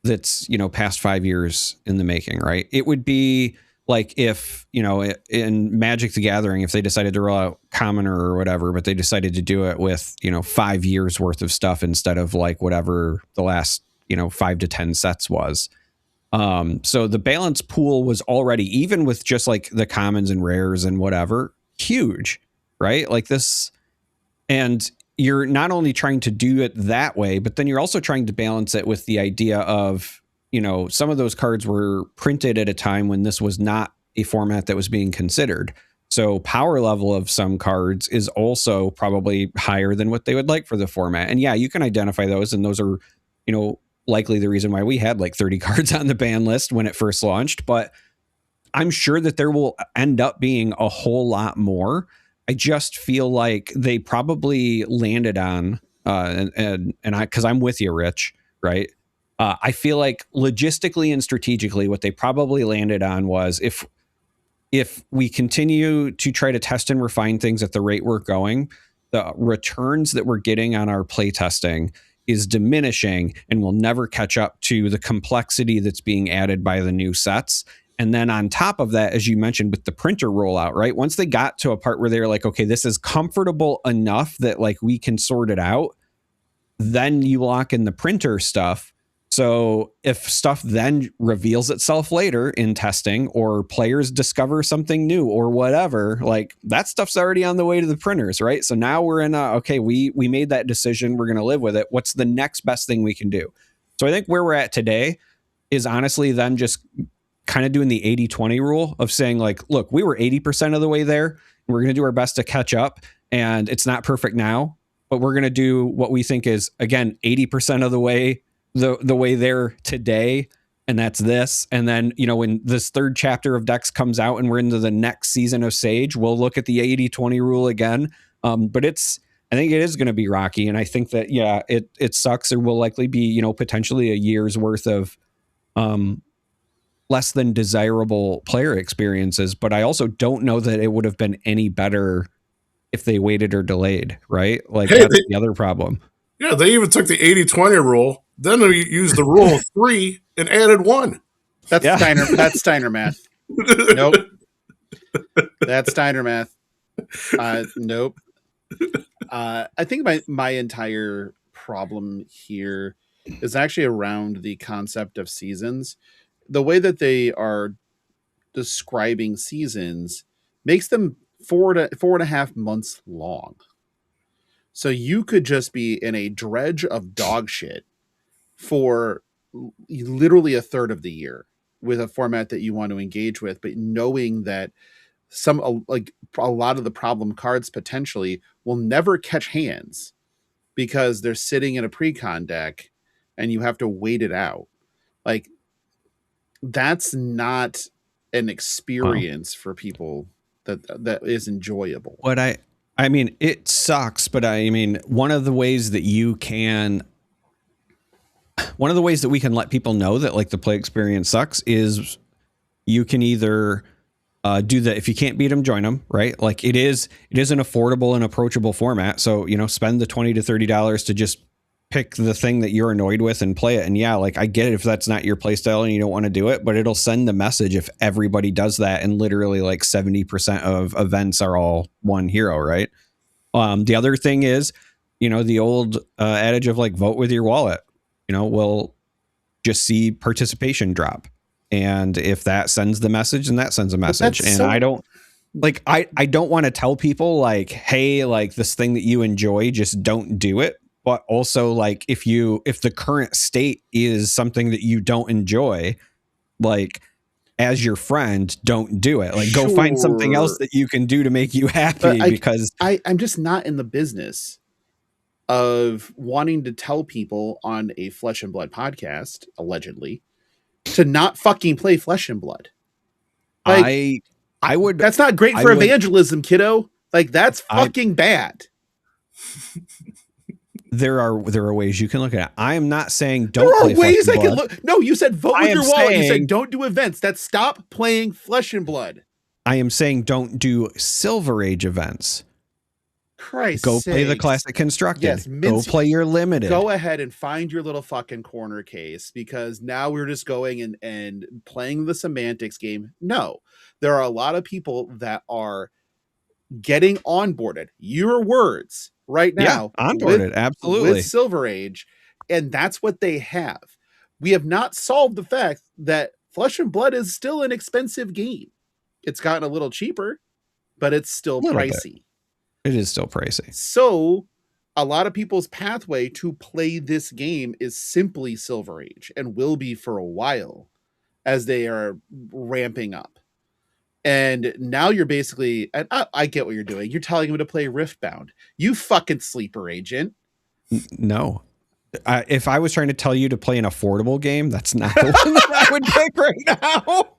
that's, past 5 years in the making, right? It would be like if, in Magic the Gathering, if they decided to roll out Commoner or whatever, but they decided to do it with, 5 years worth of stuff instead of like whatever the last, 5 to 10 sets was. So the balance pool was already, even with just like the commons and rares and whatever, huge, right? Like this, and you're not only trying to do it that way, but then you're also trying to balance it with the idea of, some of those cards were printed at a time when this was not a format that was being considered. So power level of some cards is also probably higher than what they would like for the format. And yeah, you can identify those, and those are, likely the reason why we had like 30 cards on the ban list when it first launched. But I'm sure that there will end up being a whole lot more. I just feel like they probably landed on, because I'm with you, Rich, right? I feel like logistically and strategically, what they probably landed on was, if if we continue to try to test and refine things at the rate we're going, the returns that we're getting on our play testing is diminishing and will never catch up to the complexity that's being added by the new sets. And then on top of that, as you mentioned with the printer rollout, right? Once they got to a part where they were like, okay, this is comfortable enough that like we can sort it out, then you lock in the printer stuff. So if stuff then reveals itself later in testing or players discover something new or whatever, like that stuff's already on the way to the printers, right? So now we're in okay, we made that decision. We're going to live with it. What's the next best thing we can do? So I think where we're at today is honestly them just kind of doing the 80-20 rule of saying like, look, we were 80% of the way there. And we're going to do our best to catch up. And it's not perfect now, but we're going to do what we think is, again, 80% of the way the way there today, and that's this. And then, you know, when this third chapter of decks comes out and we're into the next season of Sage, we'll look at the 80-20 rule again. But I think it is going to be rocky, and I think that it sucks. There will likely be, you know, potentially a year's worth of less than desirable player experiences, but I also don't know that it would have been any better if they waited or delayed, right? Like that's the other problem. Yeah, they even took the 80-20 rule. Then they used the rule of 3 and added 1. That's Steiner math. Nope. That's Steiner math. Nope. I think my entire problem here is actually around the concept of seasons. The way that they are describing seasons makes them 4.5 months long. So you could just be in a dredge of dog shit for literally a third of the year with a format that you want to engage with, but knowing that a lot of the problem cards potentially will never catch hands because they're sitting in a pre-con deck and you have to wait it out. Like, that's not an experience for people that is enjoyable. What I mean, it sucks, but I mean, one of the ways that we can let people know that like the play experience sucks is you can either do that. If you can't beat them, join them, right? Like it is an affordable and approachable format. So, you know, spend the $20 to $30 to just pick the thing that you're annoyed with and play it. And yeah, like I get it if that's not your play style and you don't want to do it, but it'll send the message if everybody does that. And literally like 70% of events are all one hero, right? The other thing is, you know, the old adage of like vote with your wallet, you know, we'll just see participation drop. And if that sends the message, then that sends a message. And I don't want to tell people like, hey, like this thing that you enjoy, just don't do it. But also like if the current state is something that you don't enjoy, like as your friend, don't do it. Like go find something else that you can do to make you happy because I'm just not in the business of wanting to tell people on a Flesh and Blood podcast, allegedly, to not fucking play Flesh and Blood. Like, I would. That's not great for evangelism, kiddo. Like that's fucking bad. There are ways you can look at it. I am not saying don't play There are ways Flesh and I Blood. can look. No, you said vote with your wallet. You said don't do events. That's stop playing Flesh and Blood. I am saying don't do Silver Age events. Christ, go play the Classic Constructed. Yes, go play your Limited. Go ahead and find your little fucking corner case because now we're just going and playing the semantics game. No, there are a lot of people that are getting onboarded. Your words. Right now, onboarded, absolutely, with Silver Age, and that's what they have. We have not solved the fact that Flesh and Blood is still an expensive game. It's gotten a little cheaper, but it's still pricey. It is still pricey. So, a lot of people's pathway to play this game is simply Silver Age, and will be for a while as they are ramping up. And now you're basically, and I get what you're doing. You're telling him to play Riftbound. You fucking sleeper agent. No. If I was trying to tell you to play an affordable game, that's not the one that I would pick right now.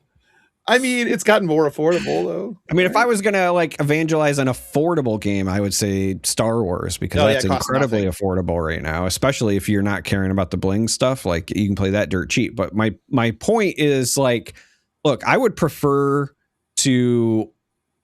I mean, it's gotten more affordable though. I mean, if I was going to like evangelize an affordable game, I would say Star Wars because that's incredibly affordable right now, especially if you're not caring about the bling stuff. Like you can play that dirt cheap. But my point is like, look, I would prefer to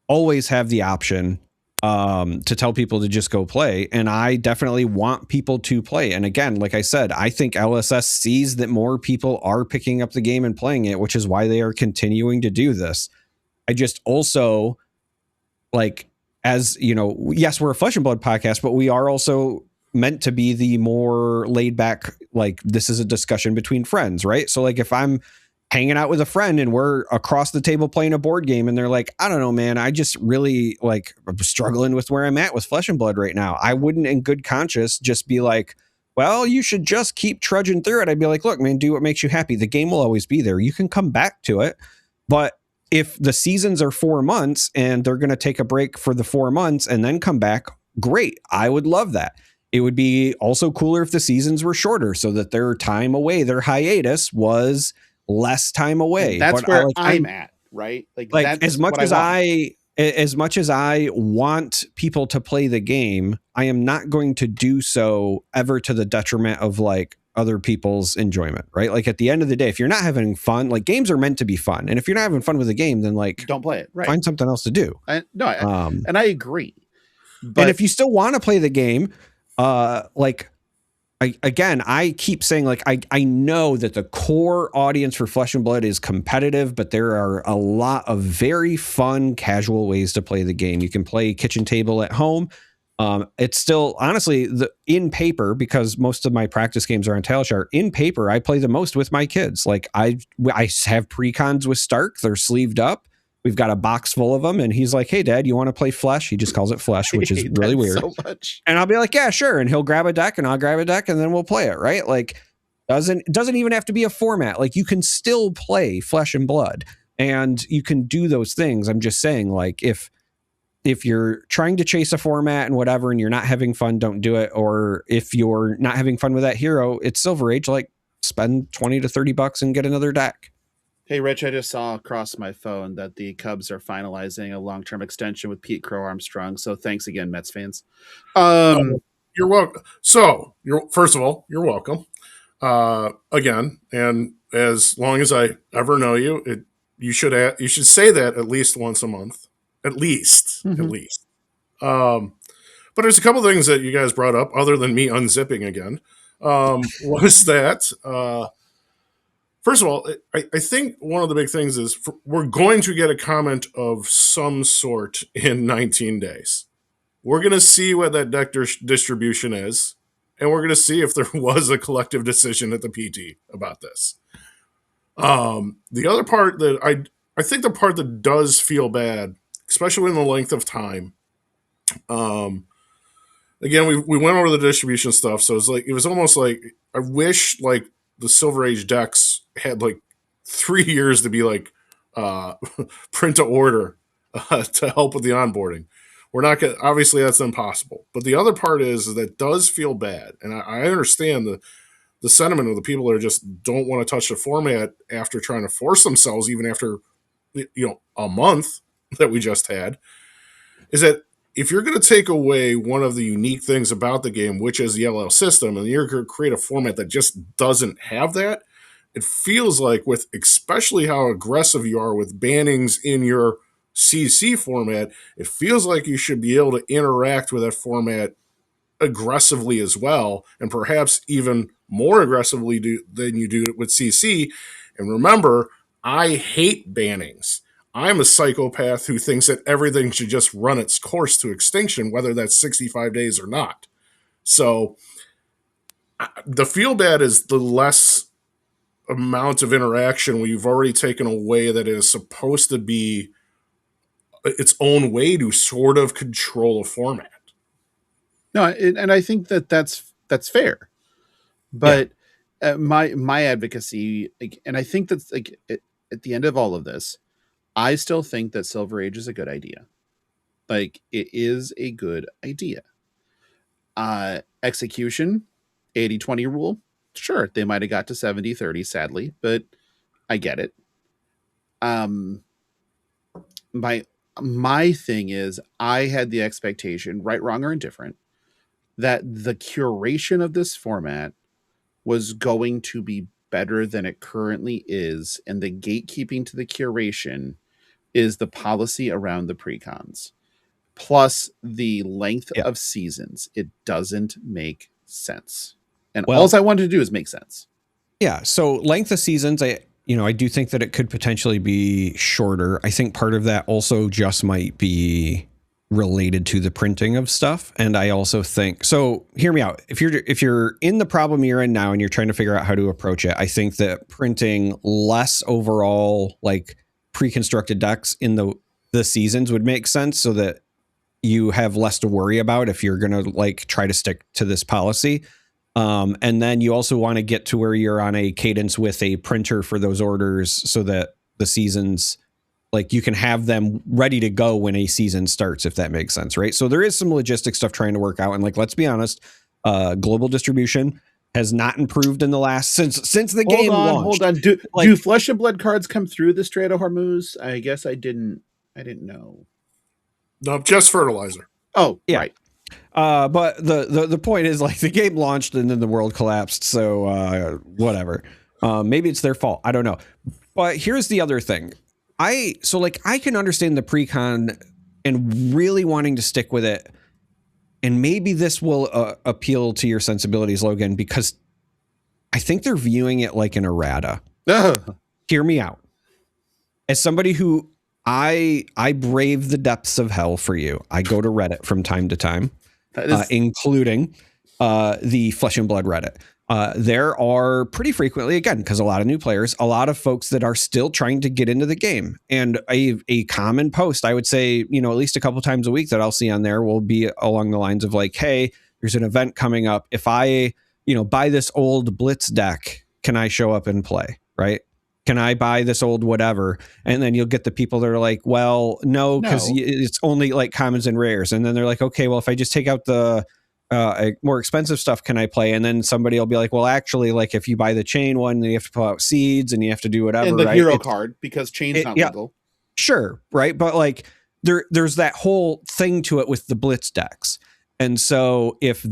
always have the option to tell people to just go play. And I definitely want people to play. And again, like I said, I think LSS sees that more people are picking up the game and playing it, which is why they are continuing to do this. I just also, like, as you know, yes, we're a Flesh and Blood podcast, but we are also meant to be the more laid back, like, this is a discussion between friends, right? So like if I'm hanging out with a friend and we're across the table playing a board game and they're like, I don't know, man, I just really like I'm struggling with where I'm at with Flesh and Blood right now. I wouldn't in good conscience just be like, well, you should just keep trudging through it. I'd be like, look, man, do what makes you happy. The game will always be there. You can come back to it. But if the seasons are 4 months and they're going to take a break for the 4 months and then come back, great. I would love that. It would be also cooler if the seasons were shorter so that their time away, their hiatus was less time away. That's but where I'm at, right? Like that's as much as I want people to play the game, I am not going to do so ever to the detriment of like other people's enjoyment, right? Like at the end of the day, if you're not having fun, like games are meant to be fun. And if you're not having fun with the game, then like don't play it, right? Find something else to do. And I agree. But and if you still want to play the game, like I keep saying, like, I know that the core audience for Flesh and Blood is competitive, but there are a lot of very fun, casual ways to play the game. You can play kitchen table at home. It's still, honestly, in paper, because most of my practice games are on Talishar, in paper, I play the most with my kids. Like, I have pre-cons with Stark. They're sleeved up. We've got a box full of them. And he's like, hey, Dad, you want to play Flesh? He just calls it Flesh, which is really weird. So much. And I'll be like, yeah, sure. And he'll grab a deck and I'll grab a deck and then we'll play it, right? Like, doesn't even have to be a format. Like, you can still play Flesh and Blood and you can do those things. I'm just saying, like, if you're trying to chase a format and whatever, and you're not having fun, don't do it. Or if you're not having fun with that hero, it's Silver Age, like spend $20 to $30 and get another deck. Hey, Rich, I just saw across my phone that the Cubs are finalizing a long-term extension with Pete Crow Armstrong. So thanks again, Mets fans. You're welcome. So, first of all, you're welcome. Again, and as long as I ever know you, you should say that at least once a month. At least. But there's a couple things that you guys brought up, other than me unzipping again. Was that... First of all, I think one of the big things is we're going to get a comment of some sort in 19 days. We're going to see what that deck distribution is, and we're going to see if there was a collective decision at the PT about this. The other part that I think the part that does feel bad, especially in the length of time, again, we went over the distribution stuff, so it was almost like I wish like the Silver Age decks had like 3 years to be like print to order to help with the onboarding. We're not gonna, obviously that's impossible. But the other part is that does feel bad, and I understand the sentiment of the people that just don't want to touch the format after trying to force themselves, even after a month that we just had. Is that if you're going to take away one of the unique things about the game, which is the LL system, and you're going to create a format that just doesn't have that, it feels like, with especially how aggressive you are with bannings in your CC format, it feels like you should be able to interact with that format aggressively as well, and perhaps even more aggressively than you do with CC. And remember, I hate bannings. I'm a psychopath who thinks that everything should just run its course to extinction, whether that's 65 days or not. So the feel bad is the less amount of interaction we've already taken away that is supposed to be its own way to sort of control a format. No, and I think that's fair. But my advocacy, and I think that's like at the end of all of this, I still think that Silver Age is a good idea. Like, it is a good idea. Execution, 80-20 rule. Sure, they might have got to 70-30, sadly, but I get it. My thing is, I had the expectation, right, wrong, or indifferent, that the curation of this format was going to be better than it currently is, and the gatekeeping to the curation is the policy around the precons plus the length Yeah. of seasons. It doesn't make sense. And Well- all I wanted to do is make sense. Yeah. So length of seasons, I do think that it could potentially be shorter. I think part of that also just might be related to the printing of stuff. And I also think, so hear me out. If you're in the problem you're in now and you're trying to figure out how to approach it, I think that printing less overall like pre-constructed decks in the seasons would make sense, so that you have less to worry about if you're going to like try to stick to this policy. And then you also want to get to where you're on a cadence with a printer for those orders, so that the seasons, like you can have them ready to go when a season starts, if that makes sense. Right. So there is some logistic stuff trying to work out. And like, let's be honest, global distribution has not improved in the last, since the game launched. Hold on. Do Flesh and Blood cards come through the Strait of Hormuz? I guess I didn't know. No, just fertilizer. Oh, Yeah. right. But the point is, like, the game launched and then the world collapsed. So whatever. Maybe it's their fault. I don't know. But here's the other thing. I can understand the precon and really wanting to stick with it. And maybe this will appeal to your sensibilities, Logan, because I think they're viewing it like an errata. Hear me out. As somebody who I brave the depths of hell for you. I go to Reddit from time to time, including the Flesh and Blood Reddit. There are pretty frequently, again, because a lot of new players, a lot of folks that are still trying to get into the game. And a common post, I would say, at least a couple times a week that I'll see on there will be along the lines of like, hey, there's an event coming up. If I, buy this old Blitz deck, can I show up and play? Right? Can I buy this old whatever? And then you'll get the people that are like, well, no, because it's only like commons and rares. And then they're like, okay, well, if I just take out the more expensive stuff, can I play? And then somebody will be like, well, actually, like if you buy the chain one, then you have to pull out seeds and you have to do whatever. And the hero card, because chain's not legal. Sure. Right. But like there's that whole thing to it with the Blitz decks. And so if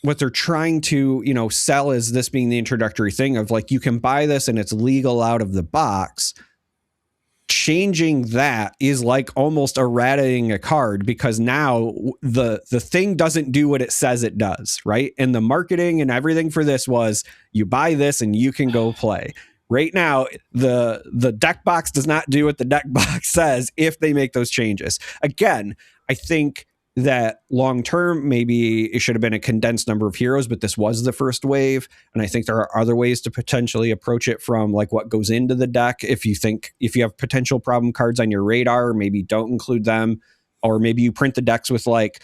what they're trying to, sell is this being the introductory thing of like, you can buy this and it's legal out of the box. Changing that is like almost erratating a card, because now the thing doesn't do what it says it does, right? And the marketing and everything for this was, you buy this and you can go play. Right now, the deck box does not do what the deck box says if they make those changes. Again, I think that long term, maybe it should have been a condensed number of heroes, but this was the first wave. And I think there are other ways to potentially approach it from like what goes into the deck. If you have potential problem cards on your radar, maybe don't include them, or maybe you print the decks with like,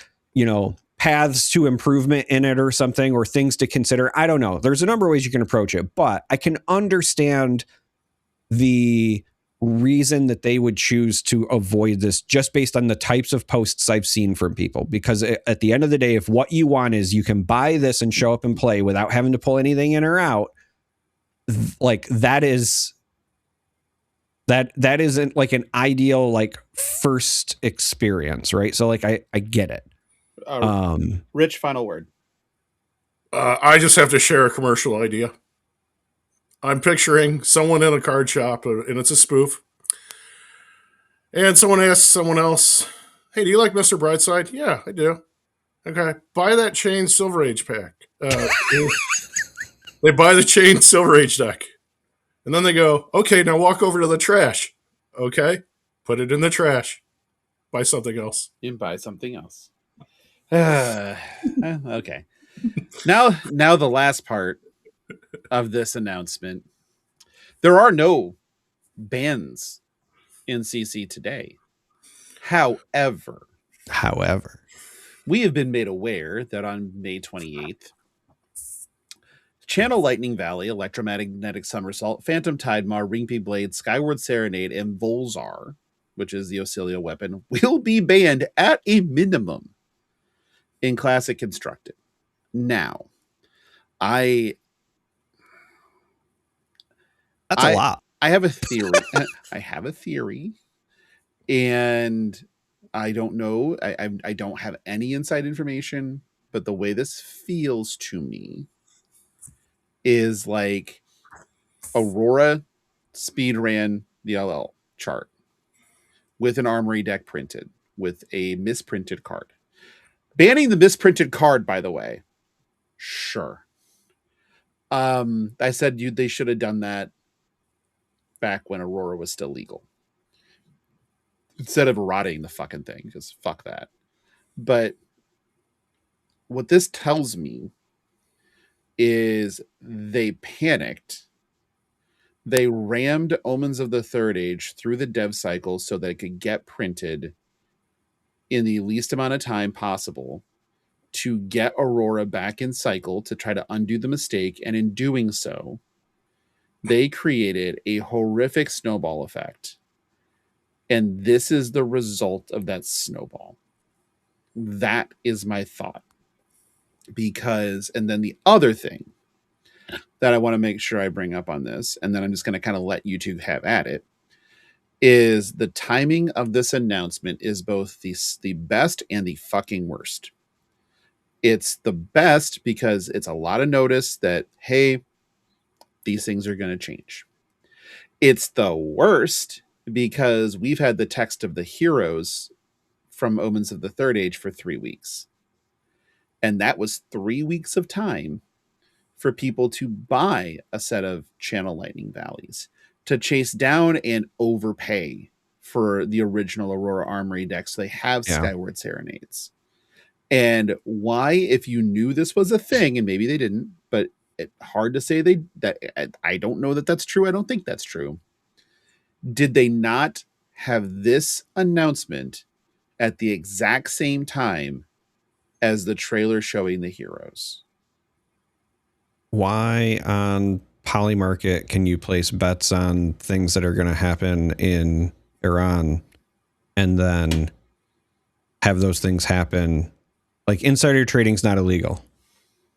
paths to improvement in it or something, or things to consider. I don't know. There's a number of ways you can approach it, but I can understand the reason that they would choose to avoid this just based on the types of posts I've seen from people. Because at the end of the day, if what you want is you can buy this and show up and play without having to pull anything in or out, like that isn't like an ideal like first experience, right? So like I get it. Rich, final word. I just have to share a commercial idea. I'm picturing someone in a card shop, and it's a spoof. And someone asks someone else, hey, do you like Mr. Brightside? Yeah, I do. Okay, buy that Chain Silver Age pack. They buy the Chain Silver Age deck. And then they go, okay, now walk over to the trash. Okay, put it in the trash. Buy something else. You can buy something else. Okay. Now the last part of this announcement. There are no bans in CC today. However, we have been made aware that on May 28th, Channel Lightning Valley, Electromagnetic Somersault, Phantom Tidemar, Ringpy Blade, Skyward Serenade, and Volzar, which is the Ocilia weapon, will be banned at a minimum in Classic Constructed. Now, That's a lot. I have a theory. I have a theory, and I don't know. I don't have any inside information, but the way this feels to me is like Aurora speed ran the LL chart. with an Armory deck printed with a misprinted card. Banning the misprinted card, by the way, sure. I said they should have done that back when Aurora was still legal, instead of rotting the fucking thing, because fuck that. But what this tells me is they panicked. They rammed Omens of the Third Age through the dev cycle so that it could get printed in the least amount of time possible to get Aurora back in cycle to try to undo the mistake. And in doing so, they created a horrific snowball effect. And this is the result of that snowball. That is my thought. Because, and then the other thing that I want to make sure I bring up on this, and then I'm just going to kind of let you two have at it, is the timing of this announcement is both the best and the fucking worst. It's the best because it's a lot of notice that, hey, these things are going to change. It's the worst because we've had the text of the heroes from Omens of the Third Age for 3 weeks. And that was 3 weeks of time for people to buy a set of Channel Lightning Valleys, to chase down and overpay for the original Aurora Armory deck so they have Skyward Serenades. And why, if you knew this was a thing, and maybe they didn't, but it's hard to say I don't know that that's true. I don't think that's true. Did they not have this announcement at the exact same time as the trailer showing the heroes? Why on Polymarket can you place bets on things that are going to happen in Iran and then have those things happen? Like, insider trading is not illegal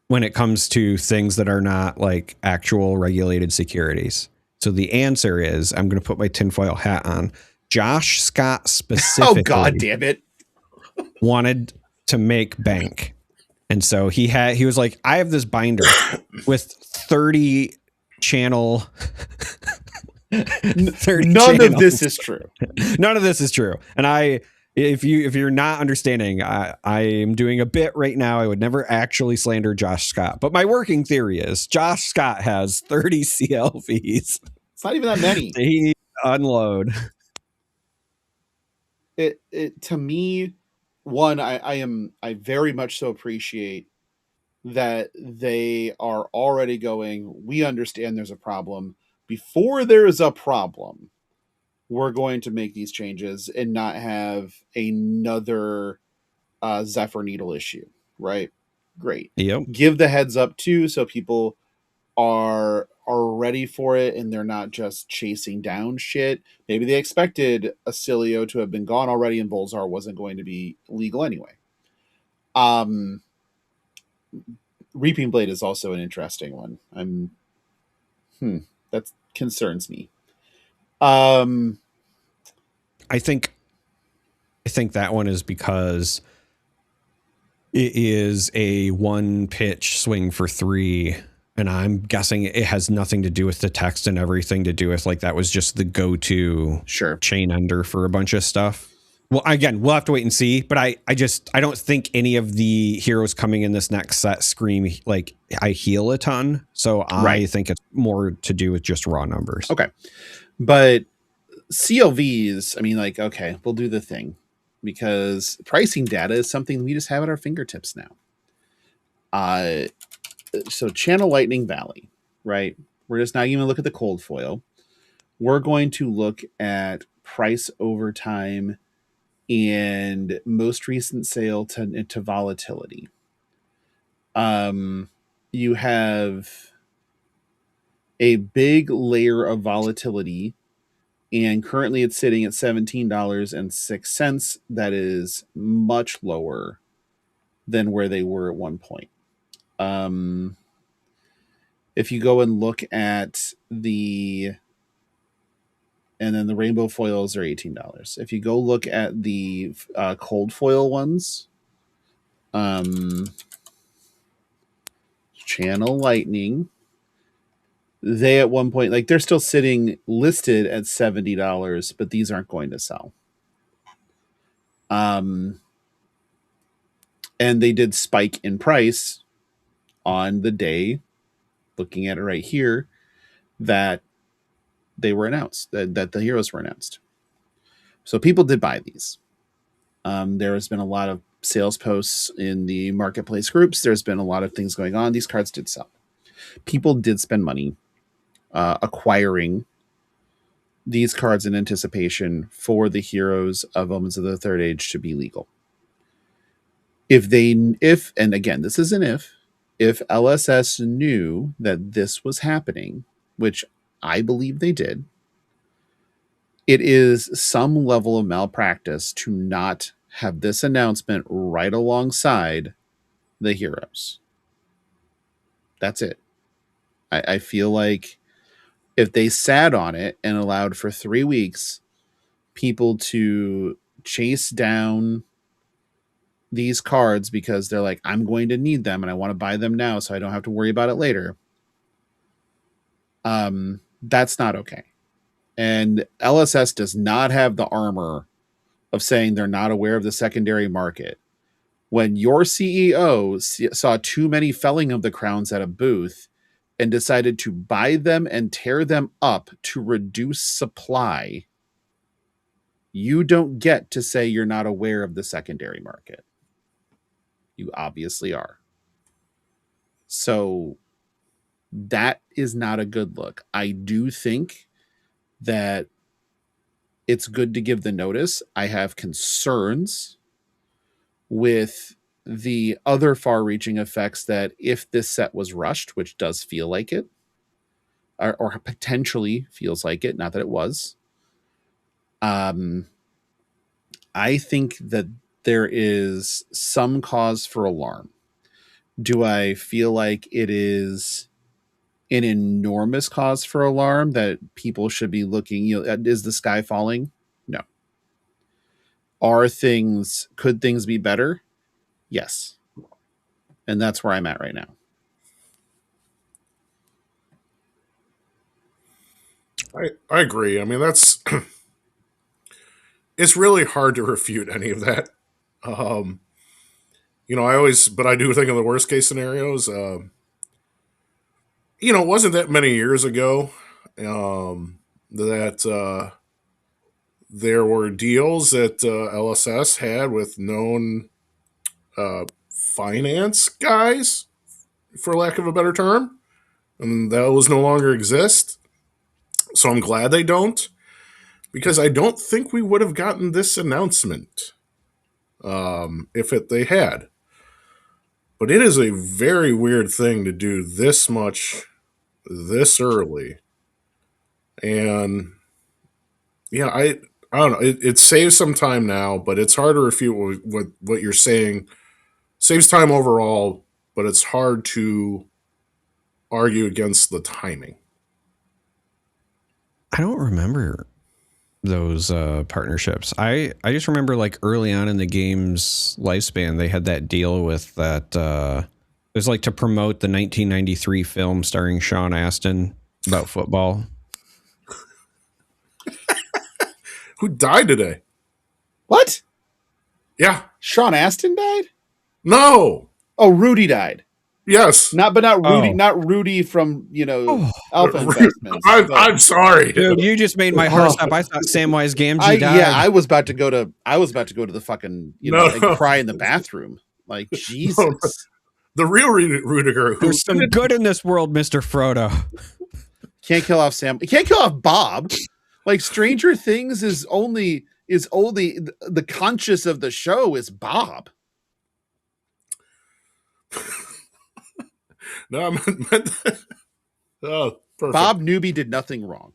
when it comes to things that are not like actual regulated securities. So the answer is, I'm going to put my tinfoil hat on. Josh Scott specifically. Oh, God damn it. wanted to make bank. And so he was like, I have this binder with 30 channel. 30 None channels. of this is true. None of this is true. And if you're not understanding, I am doing a bit right now. I would never actually slander Josh Scott, but my working theory is Josh Scott has 30 CLVs. It's not even that many. He unload. It to me, one, I very much so appreciate that they are already going, we understand there's a problem. Before there is a problem, we're going to make these changes and not have another Zephyr Needle issue, right? Great. Yep. Give the heads up too, so people are ready for it and they're not just chasing down shit. Maybe they expected Acilio to have been gone already and Volzar wasn't going to be legal anyway. Reaping Blade is also an interesting one. That concerns me. I think that one is because it is a one pitch swing for 3. And I'm guessing it has nothing to do with the text and everything to do with like that was just the go-to chain ender for a bunch of stuff. Well, again, we'll have to wait and see. But I don't think any of the heroes coming in this next set scream like I heal a ton. So I think it's more to do with just raw numbers. Okay. But CLVs, I mean, like, okay, we'll do the thing because pricing data is something we just have at our fingertips now. So Channel Lightning Valley, right? We're just not even look at the cold foil. We're going to look at price over time and most recent sale to volatility. You have a big layer of volatility, and currently it's sitting at $17.06. That is much lower than where they were at one point. If you go and look at and then the rainbow foils are $18. If you go look at the cold foil ones, Channel Lightning, they at one point, like they're still sitting listed at $70, but these aren't going to sell. And they did spike in price on the day, looking at it right here, that they were announced, that the heroes were announced. So people did buy these. There has been a lot of sales posts in the marketplace groups. There's been a lot of things going on. These cards did sell. People did spend money acquiring these cards in anticipation for the heroes of Omens of the Third Age to be legal. If, and again, this is an if LSS knew that this was happening, which I believe they did, it is some level of malpractice to not have this announcement right alongside the heroes. That's it. I feel like if they sat on it and allowed for 3 weeks people to chase down these cards because they're like, I'm going to need them and I want to buy them now so I don't have to worry about it later, that's not okay. And LSS does not have the armor of saying they're not aware of the secondary market. When your CEO saw too many felling of the crowns at a booth and decided to buy them and tear them up to reduce supply, you don't get to say you're not aware of the secondary market. You obviously are. So that is not a good look. I do think that it's good to give the notice. I have concerns with the other far-reaching effects that if this set was rushed, which does feel like it, or potentially feels like it, not that it was, I think that there is some cause for alarm. Do I feel like it is an enormous cause for alarm that people should be looking, is the sky falling? No. Could things be better? Yes. And that's where I'm at right now. I agree. I mean, that's it's really hard to refute any of that. I do think of the worst case scenarios. It wasn't that many years ago that there were deals that LSS had with known finance guys, for lack of a better term, and those no longer exist. So I'm glad they don't, because I don't think we would have gotten this announcement if they had. But it is a very weird thing to do this much this early. And yeah, I don't know. It saves some time now, but it's hard to refute what you're saying. Saves time overall, but it's hard to argue against the timing. I don't remember those partnerships. I just remember like early on in the game's lifespan, they had that deal with that. It was like to promote the 1993 film starring Sean Astin about football. Who died today? What? Yeah. Sean Astin died? No. Oh, Rudy died. Yes. Not Rudy, not Rudy from, Alpha Investments. I'm sorry. Dude, you just made my heart stop. I thought Samwise Gamgee died. Yeah, I was about to go to the fucking, and cry in the bathroom. Like, Jesus. No. The real Rudiger. There's some good in this world, Mr. Frodo. Can't kill off Sam. Can't kill off Bob. Like, Stranger Things is only the conscious of the show is Bob. No, I meant oh, perfect. Bob Newby did nothing wrong.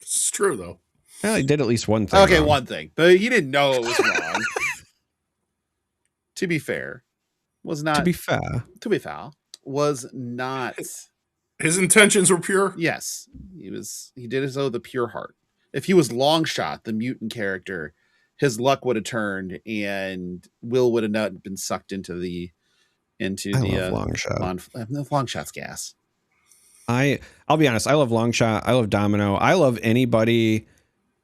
It's true, though. Well, he did at least one thing. Okay, wrong. one thing, but he didn't know it was wrong. To be fair, was not. To be fair, was not. His intentions were pure. Yes, he did as though the pure heart. If he was Longshot, the mutant character, his luck would have turned, and Will would have not been sucked into the. I love Longshot. Longshot's gas. I'll be honest. I love Longshot. I love Domino. I love anybody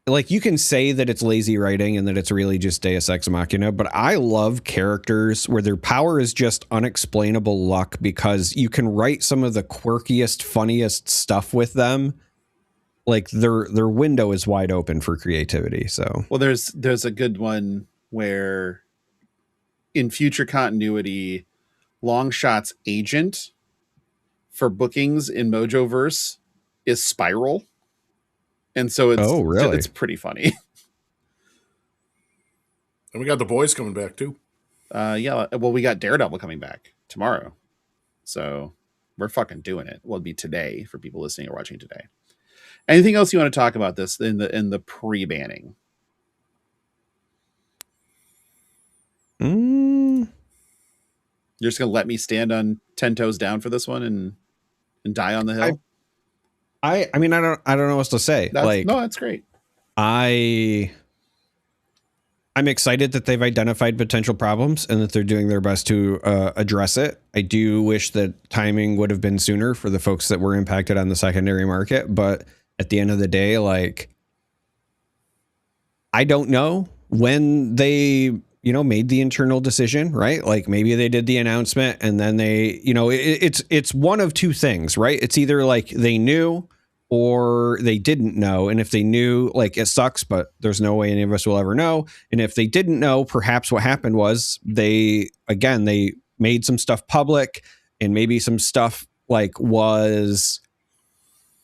like you can say that it's lazy writing and that it's really just Deus Ex Machina, but I love characters where their power is just unexplainable luck, because you can write some of the quirkiest, funniest stuff with them. Like their window is wide open for creativity. So, well, there's a good one where in future continuity, Longshot's agent for bookings in Mojoverse is Spiral. And so it's pretty funny. And we got the boys coming back too. Yeah, well, we got Daredevil coming back tomorrow. So we're fucking doing it. Well, it'll be today for people listening or watching today. Anything else you want to talk about this in the pre-banning? You're just gonna let me stand on 10 toes down for this one and die on the hill? I mean, I don't know what to say. That's great. I'm excited that they've identified potential problems and that they're doing their best to address it. I do wish that timing would have been sooner for the folks that were impacted on the secondary market. But at the end of the day, like, I don't know when they, made the internal decision, right? Like maybe they did the announcement and then they, it's one of two things, right? It's either like they knew or they didn't know. And if they knew, like, it sucks, but there's no way any of us will ever know. And if they didn't know, perhaps what happened was they made some stuff public, and maybe some stuff like was,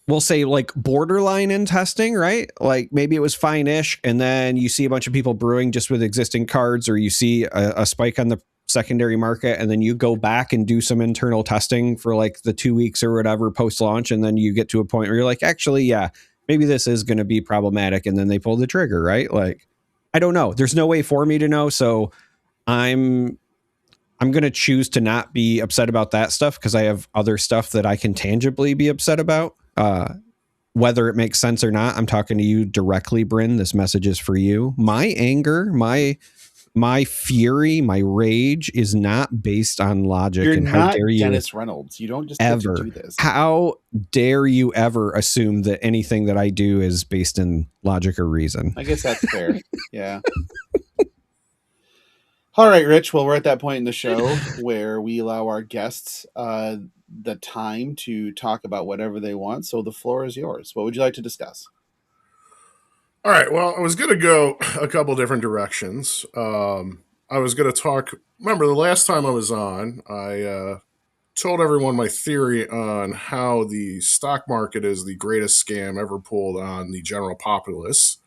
we'll say, like borderline in testing, right? Like maybe it was fine-ish, and then you see a bunch of people brewing just with existing cards, or you see a spike on the secondary market, and then you go back and do some internal testing for like the 2 weeks or whatever post-launch, and then you get to a point where you're like, actually, yeah, maybe this is going to be problematic, and then they pull the trigger, right? Like, I don't know. There's no way for me to know, so I'm going to choose to not be upset about that stuff, because I have other stuff that I can tangibly be upset about. Whether it makes sense or not, I'm talking to you directly, Bryn. This message is for you. My anger, my fury, my rage is not based on logic. You're and not how dare you, Dennis Reynolds. You don't just ever get to do this. How dare you ever assume that anything that I do is based in logic or reason? I guess that's fair. Yeah. All right, Rich. Well, we're at that point in the show where we allow our guests the time to talk about whatever they want. So the floor is yours. What would you like to discuss? All right. Well, I was going to go a couple different directions. I was going to talk. Remember, the last time I was on, I told everyone my theory on how the stock market is the greatest scam ever pulled on the general populace.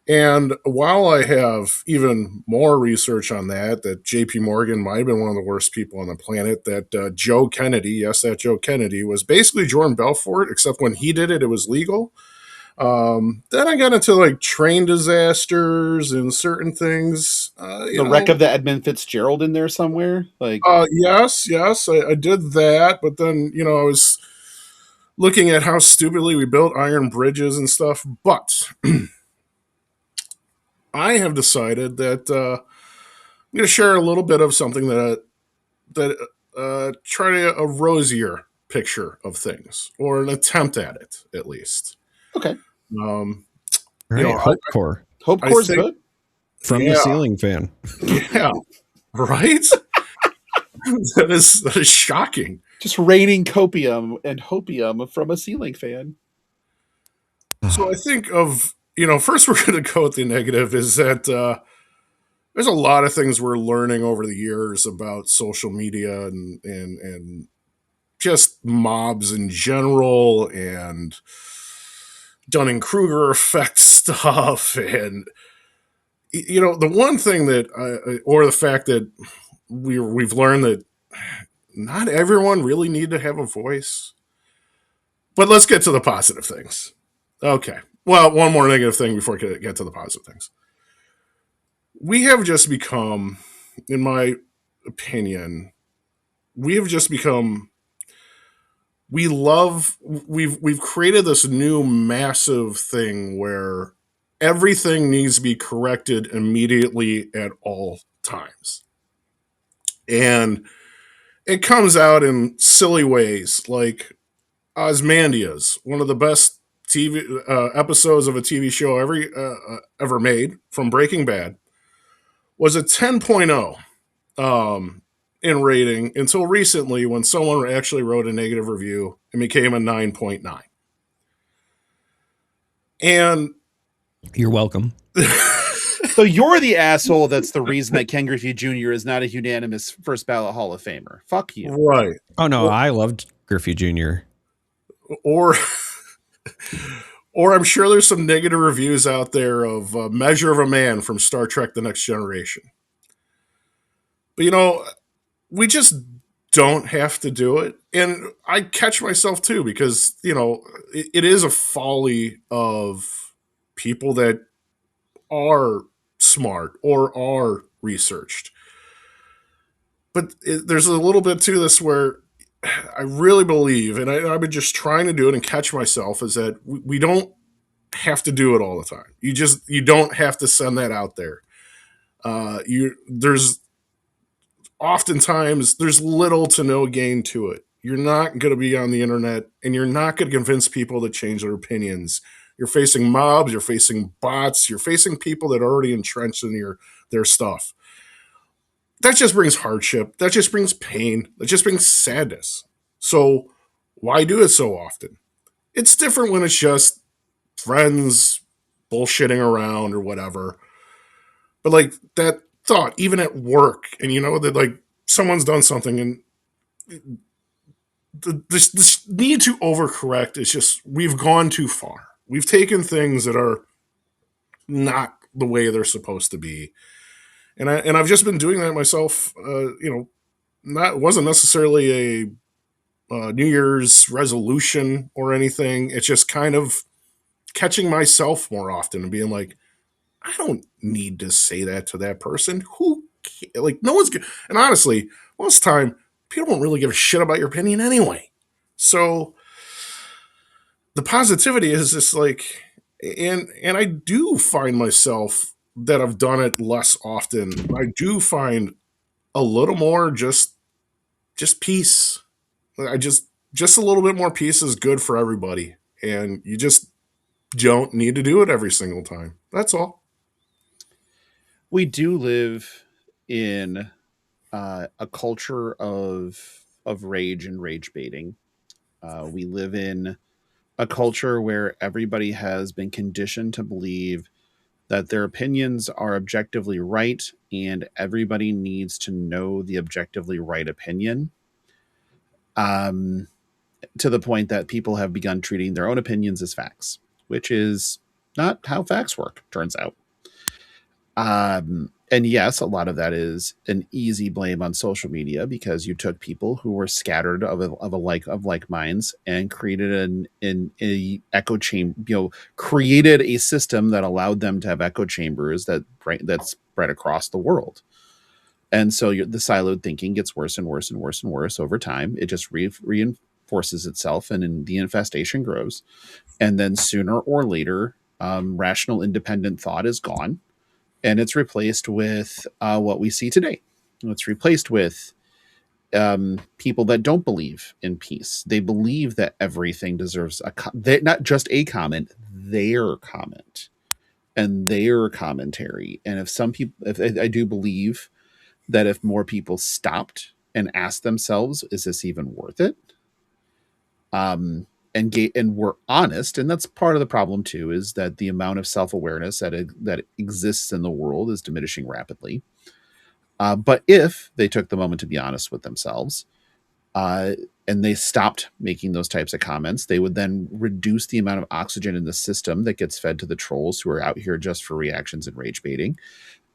And while I have even more research on that JP Morgan might have been one of the worst people on the planet, that Joe Kennedy, yes, that Joe Kennedy, was basically Jordan Belfort, except when he did it, it was legal. Then I got into like train disasters and certain things. Wreck of the Edmund Fitzgerald in there somewhere? Yes, I did that. But then, I was looking at how stupidly we built iron bridges and stuff. But I have decided that I'm going to share a little bit of something that try a rosier picture of things, or an attempt at it, at least. Okay. Right. Hope Core. Hope Core's good. From the ceiling fan. Yeah. Right? That is shocking. Just raining copium and hopium from a ceiling fan. So I think of, first we're going to go with the negative, is that there's a lot of things we're learning over the years about social media and just mobs in general, and Dunning-Kruger effect stuff. And, the one thing or the fact that we've learned that not everyone really need to have a voice. But let's get to the positive things. Okay. Well, one more negative thing before we get to the positive things. We have just become, in my opinion, we've created this new massive thing where everything needs to be corrected immediately at all times. And it comes out in silly ways, like Osmandias, one of the best TV episodes of a TV show ever made, from Breaking Bad, was a 10.0 in rating until recently, when someone actually wrote a negative review and became a 9.9. And You're welcome. So you're the asshole that's the reason that Ken Griffey Jr. is not a unanimous first ballot Hall of Famer. Fuck you. Right. Oh, no, I loved Griffey Jr. Or I'm sure there's some negative reviews out there of Measure of a Man from Star Trek The Next Generation. But, we just don't have to do it. And I catch myself too, because, it is a folly of people that are smart or are researched. But there's a little bit to this where I really believe, and I've been just trying to do it and catch myself, is that we don't have to do it all the time. You don't have to send that out there. There's oftentimes little to no gain to it. You're not going to be on the internet, and you're not going to convince people to change their opinions. You're facing mobs, you're facing bots, you're facing people that are already entrenched in their stuff. That just brings hardship. That just brings pain. That just brings sadness. So why do it so often? It's different when it's just friends bullshitting around or whatever. But like that thought, even at work, and that like someone's done something, and this need to overcorrect is just, we've gone too far. We've taken things that are not the way they're supposed to be. And I've just been doing that myself. Wasn't necessarily a New Year's resolution or anything. It's just kind of catching myself more often and being like, I don't need to say that to that person. Who cares? Like, no one's good. And honestly, most of the time, people don't really give a shit about your opinion anyway. So the positivity is just like, and I do find myself that I've done it less often. I do find a little more just peace. Just a little bit more peace is good for everybody. And you just don't need to do it every single time. That's all. We do live in a culture of rage and rage baiting. We live in a culture where everybody has been conditioned to believe that their opinions are objectively right, and everybody needs to know the objectively right opinion. To the point that people have begun treating their own opinions as facts, which is not how facts work, turns out. And yes, a lot of that is an easy blame on social media, because you took people who were scattered of like minds and created an echo chamber, created a system that allowed them to have echo chambers that spread across the world. And so the siloed thinking gets worse and worse and worse and worse over time. It just reinforces itself, and the infestation grows. And then sooner or later, rational independent thought is gone. And it's replaced with what we see today. It's replaced with people that don't believe in peace. They believe that everything deserves not just a comment, their comment and their commentary. And if I do believe that if more people stopped and asked themselves, is this even worth it? And we're honest, and that's part of the problem too, is that the amount of self-awareness that exists in the world is diminishing rapidly. But if they took the moment to be honest with themselves, and they stopped making those types of comments, they would then reduce the amount of oxygen in the system that gets fed to the trolls who are out here just for reactions and rage baiting.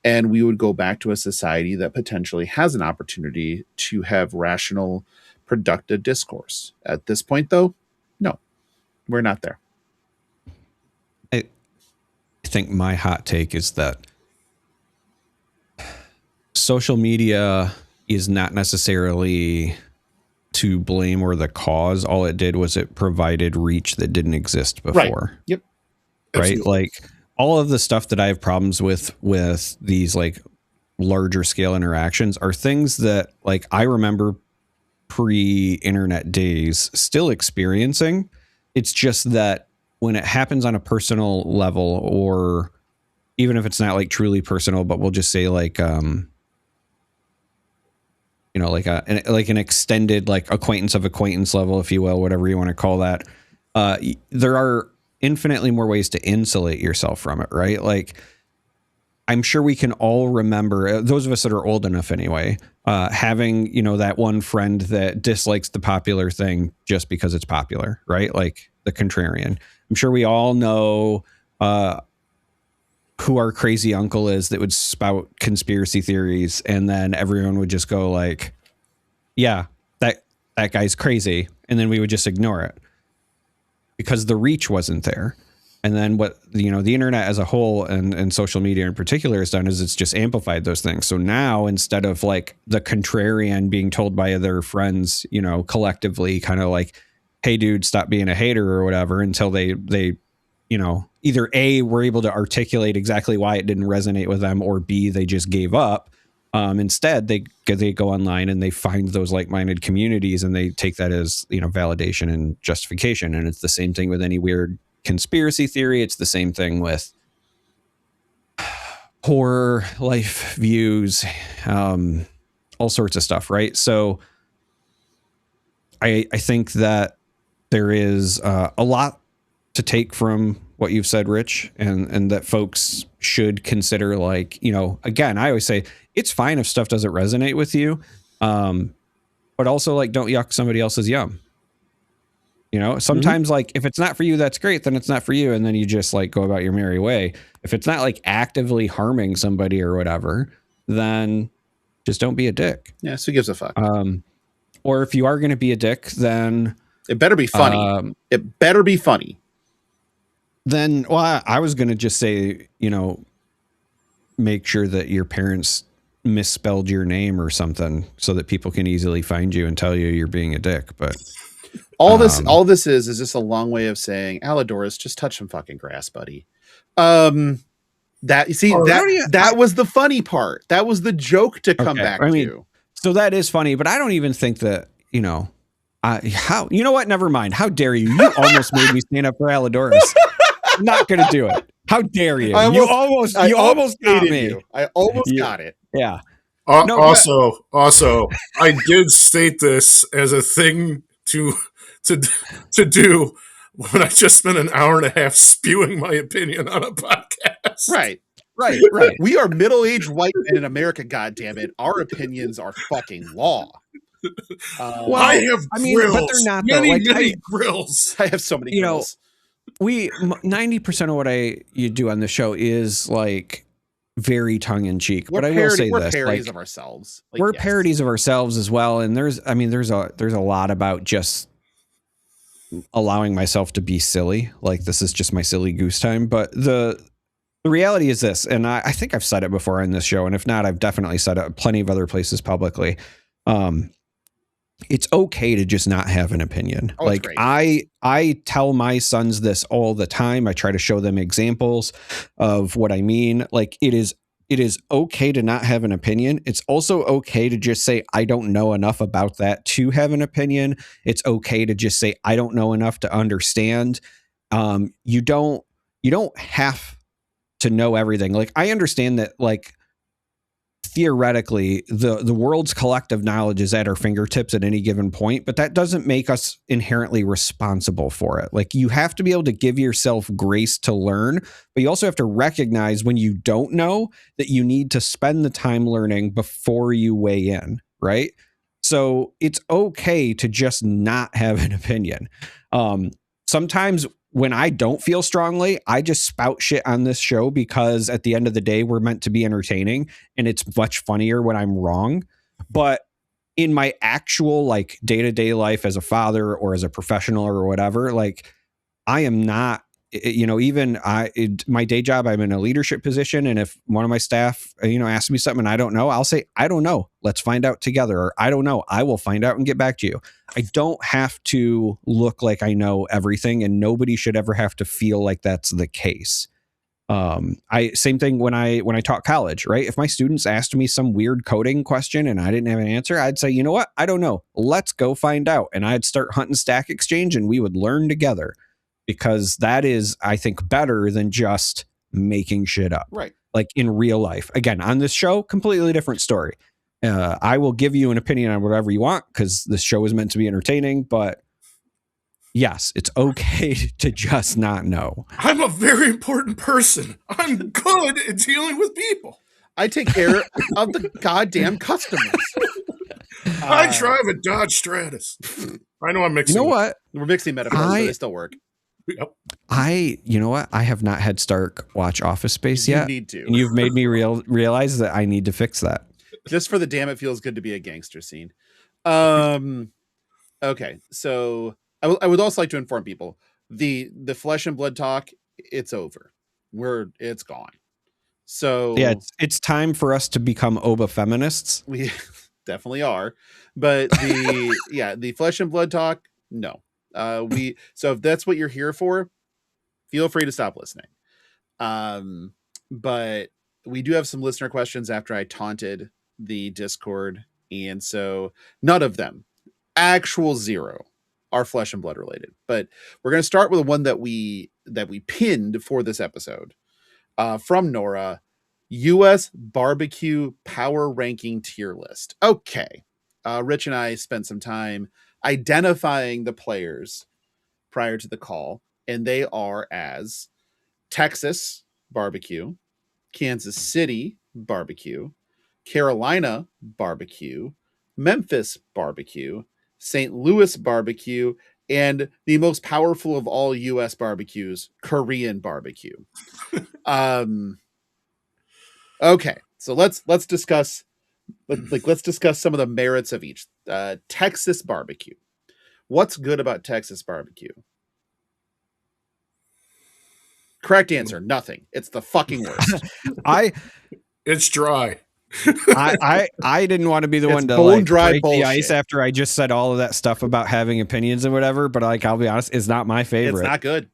And we would go back to a society that potentially has an opportunity to have rational, productive discourse. At this point, though, no, we're not there. I think my hot take is that social media is not necessarily to blame or the cause. All it did was it provided reach that didn't exist before. Right. Yep. Right. Absolutely. Like all of the stuff that I have problems with these like larger scale interactions are things that like I remember pre-internet days still experiencing. It's just that when it happens on a personal level, or even if it's not like truly personal, but we'll just say like, like an extended like acquaintance of acquaintance level, if you will, whatever you want to call that. There are infinitely more ways to insulate yourself from it, right? Like, I'm sure we can all remember, those of us that are old enough anyway, having, that one friend that dislikes the popular thing just because it's popular, right? Like the contrarian. I'm sure we all know who our crazy uncle is that would spout conspiracy theories, and then everyone would just go like, yeah, that guy's crazy. And then we would just ignore it because the reach wasn't there. And then what, the internet as a whole and social media in particular has done is it's just amplified those things. So now, instead of like the contrarian being told by other friends, collectively kind of like, hey dude, stop being a hater or whatever, until they either A, were able to articulate exactly why it didn't resonate with them, or B, they just gave up. Instead, they go online and they find those like-minded communities, and they take that as, validation and justification. And it's the same thing with any weird conspiracy theory. It's the same thing with horror, life views, all sorts of stuff, right? So I think that there is a lot to take from what you've said, Rich, and that folks should consider, like, again, I always say it's fine if stuff doesn't resonate with you, but also like, don't yuck somebody else's yum. Sometimes like, if it's not for you, that's great, then it's not for you, and then you just like go about your merry way. If it's not like actively harming somebody or whatever, then just don't be a dick. Yeah, so who gives a fuck? Or if you are going to be a dick, then it better be funny. It better be funny. Then, well, I was going to just say, make sure that your parents misspelled your name or something so that people can easily find you and tell you you're being a dick. But all this is just a long way of saying, Aladoris, just touch some fucking grass, buddy. That was the funny part. That was the joke to come back to. So that is funny, but I don't even think that, you know what? Never mind. How dare you? You almost made me stand up for Aladoris. I'm not going to do it. How dare you? You almost got me. I almost got it. Yeah. Also, I did state this as a thing to do when I just spent an hour and a half spewing my opinion on a podcast. Right. We are middle-aged white men in America, goddammit. Our opinions are fucking law. I have grills. But they're not many grills. I have so many grills. 90% of what you do on the show is like very tongue in cheek. But I will say we're this: parodies of ourselves. We're parodies of ourselves as well. And there's a lot about just allowing myself to be silly. Like, this is just my silly goose time. But the reality is this, and I think I've said it before on this show, and if not, I've definitely said it plenty of other places publicly. It's okay to just not have an opinion. Like, I tell my sons this all the time. I try to show them examples of what I mean. Like, it is okay to not have an opinion. It's also okay to just say, I don't know enough about that to have an opinion. It's okay to just say, I don't know enough to understand. You don't have to know everything. Like, I understand that, like, theoretically, the world's collective knowledge is at our fingertips at any given point, but that doesn't make us inherently responsible for it. Like, you have to be able to give yourself grace to learn, but you also have to recognize when you don't know that you need to spend the time learning before you weigh in, right? So it's okay to just not have an opinion. Sometimes when I don't feel strongly, I just spout shit on this show because at the end of the day, we're meant to be entertaining, and it's much funnier when I'm wrong. But in my actual, like, day-to-day life as a father or as a professional or whatever, like, I am not, my day job, I'm in a leadership position. And if one of my staff, asks me something and I don't know, I'll say, I don't know. Let's find out together. Or I don't know. I will find out and get back to you. I don't have to look like I know everything, and nobody should ever have to feel like that's the case. Same thing when I taught college, right? If my students asked me some weird coding question and I didn't have an answer, I'd say, you know what? I don't know. Let's go find out. And I'd start hunting Stack Exchange and we would learn together. because that is, I think, better than just making shit up. Right. Like in real life. Again, on this show, completely different story. I will give you an opinion on whatever you want because this show is meant to be entertaining, but yes, it's okay to just not know. I'm a very important person. I'm good at dealing with people. I take care of the goddamn customers. I drive a Dodge Stratus. I know I'm mixing. You know what? We're mixing metaphors, but they still work. Yep. You know what? I have not had Stark watch Office Space yet. You need to. And you've made me realize that I need to fix that. Just for the damn it feels good to be a gangster scene. Okay, so I would also like to inform people the Flesh and Blood talk, it's over. It's gone. So yeah, it's time for us to become Oba feminists. We definitely are, but the Flesh and Blood talk, no. So if that's what you're here for, feel free to stop listening. But we do have some listener questions after I taunted the Discord, and so none of them, actual zero, are Flesh and Blood related. But we're going to start with the one that we pinned for this episode, from Nora. U.S. barbecue power ranking tier list. Okay, Rich and I spent some time identifying the players prior to the call, and they are as Texas barbecue, Kansas City barbecue, Carolina barbecue, Memphis barbecue, St. Louis barbecue, and the most powerful of all U.S. barbecues, Korean barbecue. Okay, so let's discuss some of the merits of each. Texas barbecue. What's good about Texas barbecue? Correct answer, nothing. It's the fucking worst. It's dry. I didn't want to be the one to bone dry break bullshit. the ice after I just said all of that stuff about having opinions and whatever, but I'll be honest, it's not my favorite. It's not good.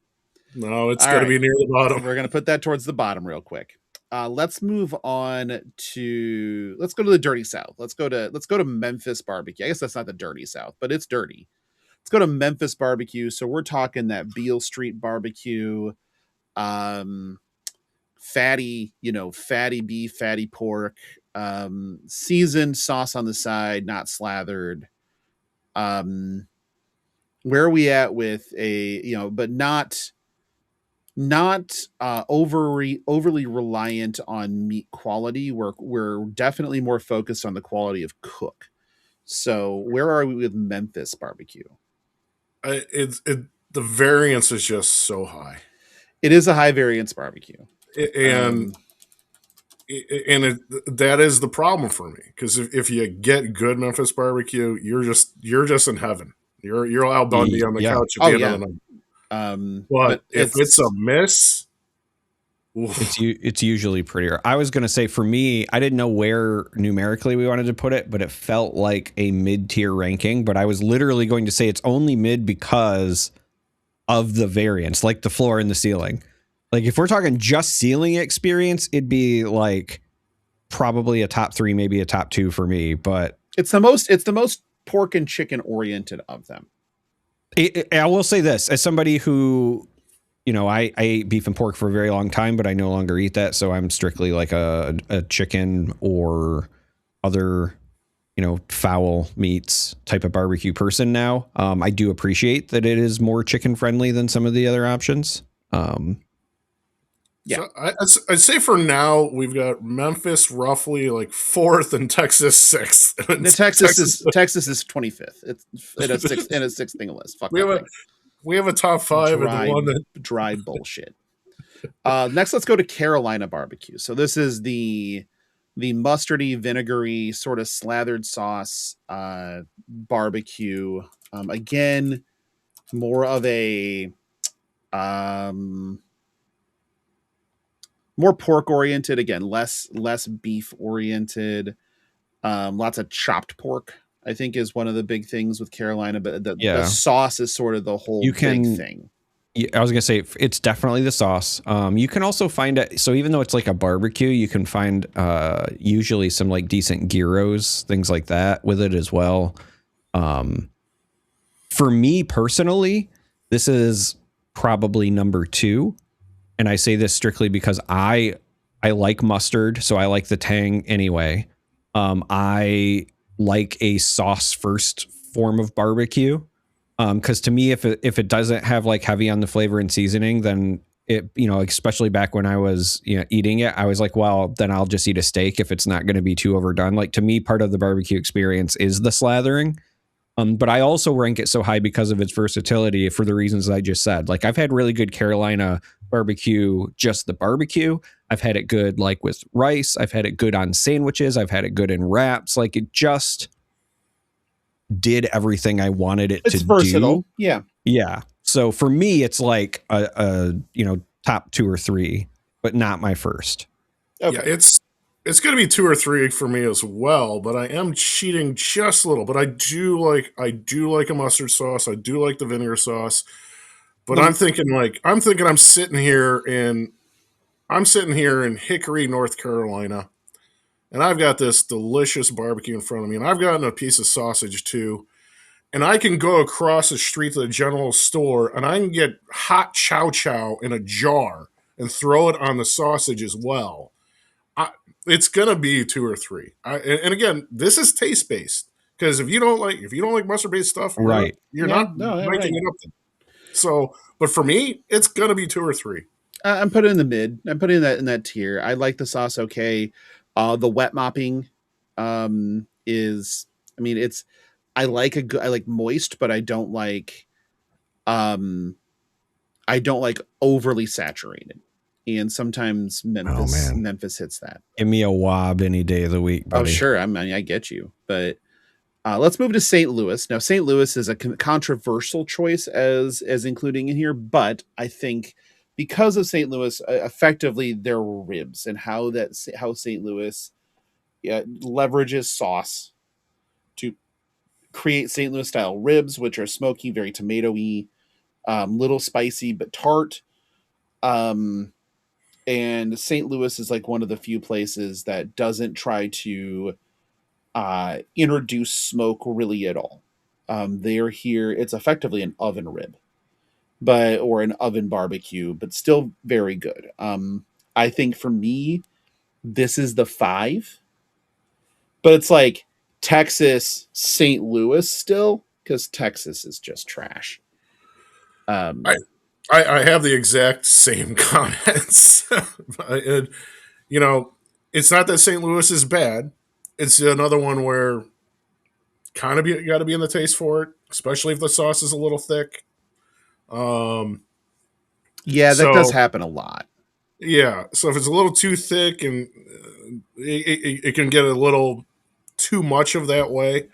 No, it's going to be near the bottom. We're going to put that towards the bottom real quick. Let's move on to, let's go to the dirty South. Let's go to Memphis barbecue. I guess that's not the dirty South, but it's dirty. Let's go to Memphis barbecue. So we're talking that Beale Street barbecue, fatty beef, fatty pork, seasoned, sauce on the side, not slathered. Where are we at with but not overly reliant on meat quality. We're definitely more focused on the quality of cook. So where are we with Memphis barbecue? The variance is just so high. It is a high variance barbecue, that is the problem for me, because if you get good Memphis barbecue, you're just in heaven. You're Al Bundy on the couch at the end of the night. But if it's a miss, it's usually prettier. I was going to say, for me, I didn't know where numerically we wanted to put it, but it felt like a mid-tier ranking. But I was literally going to say it's only mid because of the variance, like the floor and the ceiling. Like if we're talking just ceiling experience, it'd be like probably a top 3, maybe a top 2 for me. But it's the most pork and chicken oriented of them. I will say this, as somebody who, I ate beef and pork for a very long time, but I no longer eat that. So I'm strictly like a chicken or other, fowl meats type of barbecue person now. I do appreciate that it is more chicken friendly than some of the other options. Yeah, so I'd say for now we've got Memphis roughly like 4th and Texas 6th. Texas is 25th. It's in a sixth thing list. Fuck, we have a top 5 and the one that dry bullshit. Next, let's go to Carolina barbecue. So this is the mustardy, vinegary, sort of slathered sauce barbecue. Again, more of a more pork oriented, again, less beef oriented. Lots of chopped pork, I think, is one of the big things with Carolina, but the sauce is sort of the whole big thing. I was going to say it's definitely the sauce. You can also find it. So even though it's like a barbecue, you can find usually some like decent gyros, things like that with it as well. For me personally, this is probably number 2. And I say this strictly because I like mustard, so I like the tang anyway. I like a sauce first form of barbecue. Because to me, if it doesn't have like heavy on the flavor and seasoning, then it, especially back when I was eating it, I was like, well, then I'll just eat a steak if it's not going to be too overdone. Like, to me, part of the barbecue experience is the slathering. But I also rank it so high because of its versatility for the reasons I just said. Like, I've had really good Carolina barbecue, just the barbecue. I've had it good like with rice. I've had it good on sandwiches. I've had it good in wraps. Like, it just did everything I wanted it to versatile. do. Yeah. Yeah. So for me, it's like a top 2 or 3, but not my first. Okay. Yeah, it's going to be 2 or 3 for me as well, but I am cheating just a little. But I do like a mustard sauce. I do like the vinegar sauce. But I'm sitting here in Hickory, North Carolina, and I've got this delicious barbecue in front of me, and I've gotten a piece of sausage too. And I can go across the street to the general store, and I can get hot chow chow in a jar and throw it on the sausage as well. It's gonna be 2 or 3. And again, this is taste based, because if you don't like mustard based stuff, right, you're not ranking it up. So, but for me, it's gonna be 2 or 3. I'm putting in the mid. I'm putting that in that tier. I like the sauce. Okay. The wet mopping, is, I mean, I like moist, but I don't like overly saturated. And sometimes Memphis hits that. Give me a wob any day of the week, buddy. Oh, sure. I get you. But let's move to St. Louis. Now, St. Louis is a controversial choice as including in here, but I think because of St. Louis, effectively their ribs and how St. Louis leverages sauce to create St. Louis style ribs, which are smoky, very tomatoey, little spicy but tart. And St. Louis is like one of the few places that doesn't try to introduce smoke really at all. They're here. It's effectively an oven rib, or an oven barbecue, but still very good. I think for me, this is the 5, but it's like Texas, St. Louis still, because Texas is just trash. I have the exact same comments. And, it's not that St. Louis is bad. It's another one where you got to be in the taste for it, especially if the sauce is a little thick. That does happen a lot. Yeah, so if it's a little too thick and it can get a little too much of that way.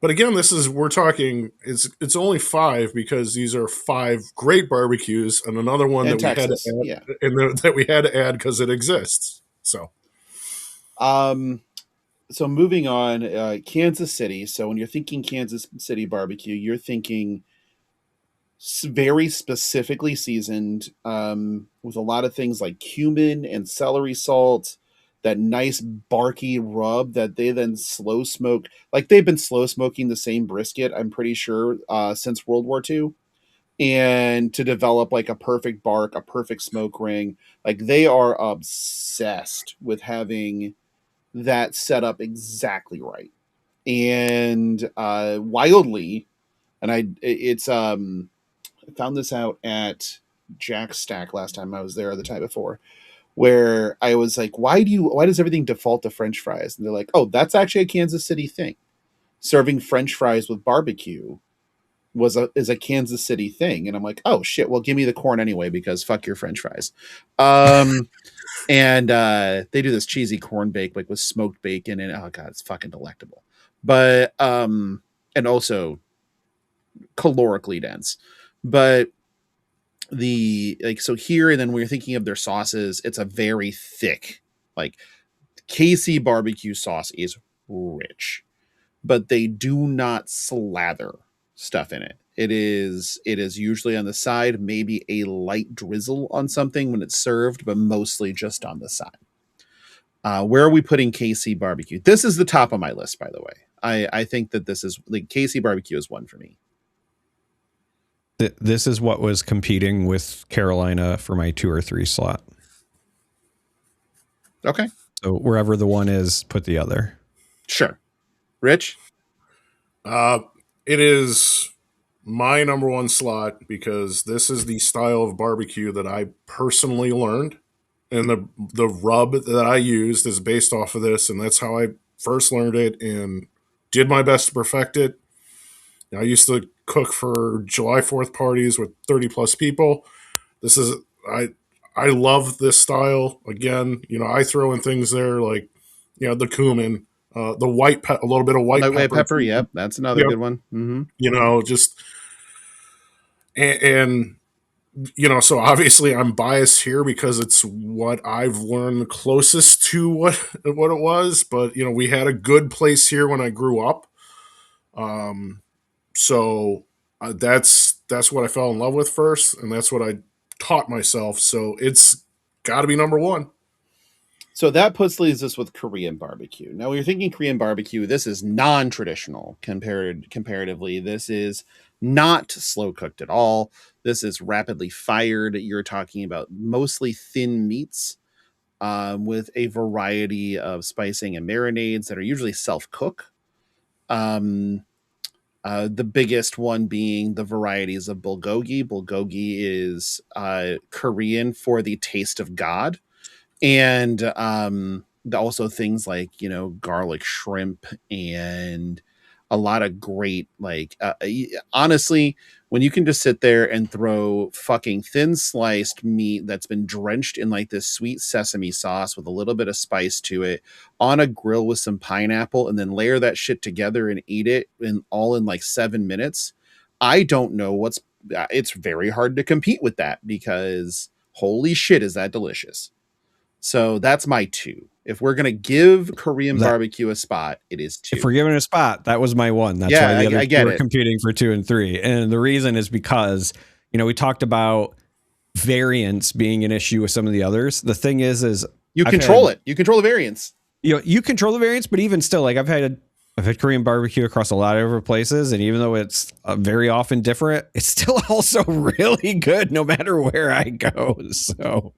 But again, we're talking, it's only 5 because these are 5 great barbecues, and another one that Texas, we had to add, and that we had to add because it exists. So, so moving on, Kansas City. So when you're thinking Kansas City barbecue, you're thinking very specifically seasoned, with a lot of things like cumin and celery salt. That nice barky rub that they then slow smoke. Like, they've been slow smoking the same brisket, I'm pretty sure, since World War II. And to develop like a perfect bark, a perfect smoke ring. Like, they are obsessed with having that set up exactly right. And wildly, and I found this out at Jack Stack last time I was there, or the time before, where I was like, why does everything default to French fries? And they're like, oh, that's actually a Kansas City thing. Serving French fries with barbecue is a Kansas City thing. And I'm like, oh shit, well, give me the corn anyway, because fuck your French fries. And they do this cheesy corn bake, like with smoked bacon, and oh god, it's fucking delectable. But and also calorically dense. But so here, and then when you're thinking of their sauces, it's a very thick, like, KC barbecue sauce is rich, but they do not slather stuff in it. It is usually on the side, maybe a light drizzle on something when it's served, but mostly just on the side. Where are we putting KC barbecue? This is the top of my list, by the way. I think that this is like KC barbecue is 1 for me. This is what was competing with Carolina for my 2 or 3 slot. Okay. So wherever the one is, put the other. Sure. Rich? It is my number 1 slot because this is the style of barbecue that I personally learned, and the rub that I used is based off of this, and that's how I first learned it and did my best to perfect it. I used to cook for July 4th parties with 30 plus people. This is I love this style. Again, I throw in things there like the cumin, the a little bit of white pepper. Yep, that's another good one. Mm-hmm. Just and so obviously I'm biased here because it's what I've learned the closest to what it was. But we had a good place here when I grew up. So that's what I fell in love with first, and that's what I taught myself. So it's got to be number 1. So that leaves us with Korean barbecue. Now, when you're thinking Korean barbecue, this is non-traditional comparatively. This is not slow cooked at all. This is rapidly fired. You're talking about mostly thin meats with a variety of spicing and marinades that are usually self-cook. The biggest one being the varieties of bulgogi. Bulgogi is Korean for the taste of God. And also things like, garlic shrimp and a lot of great, honestly, when you can just sit there and throw fucking thin sliced meat that's been drenched in like this sweet sesame sauce with a little bit of spice to it on a grill with some pineapple and then layer that shit together and eat it in like 7 minutes. I don't know it's very hard to compete with that because holy shit, is that delicious. So that's my 2. If we're going to give Korean barbecue a spot, it is 2. If we're giving a spot, that was my 1. That's why the other 2 are competing for 2 and 3. And the reason is because, we talked about variance being an issue with some of the others. The thing is you control it. You control the variance. You control the variance, but even still, like I've had Korean barbecue across a lot of different places. And even though it's very often different, it's still also really good no matter where I go. So...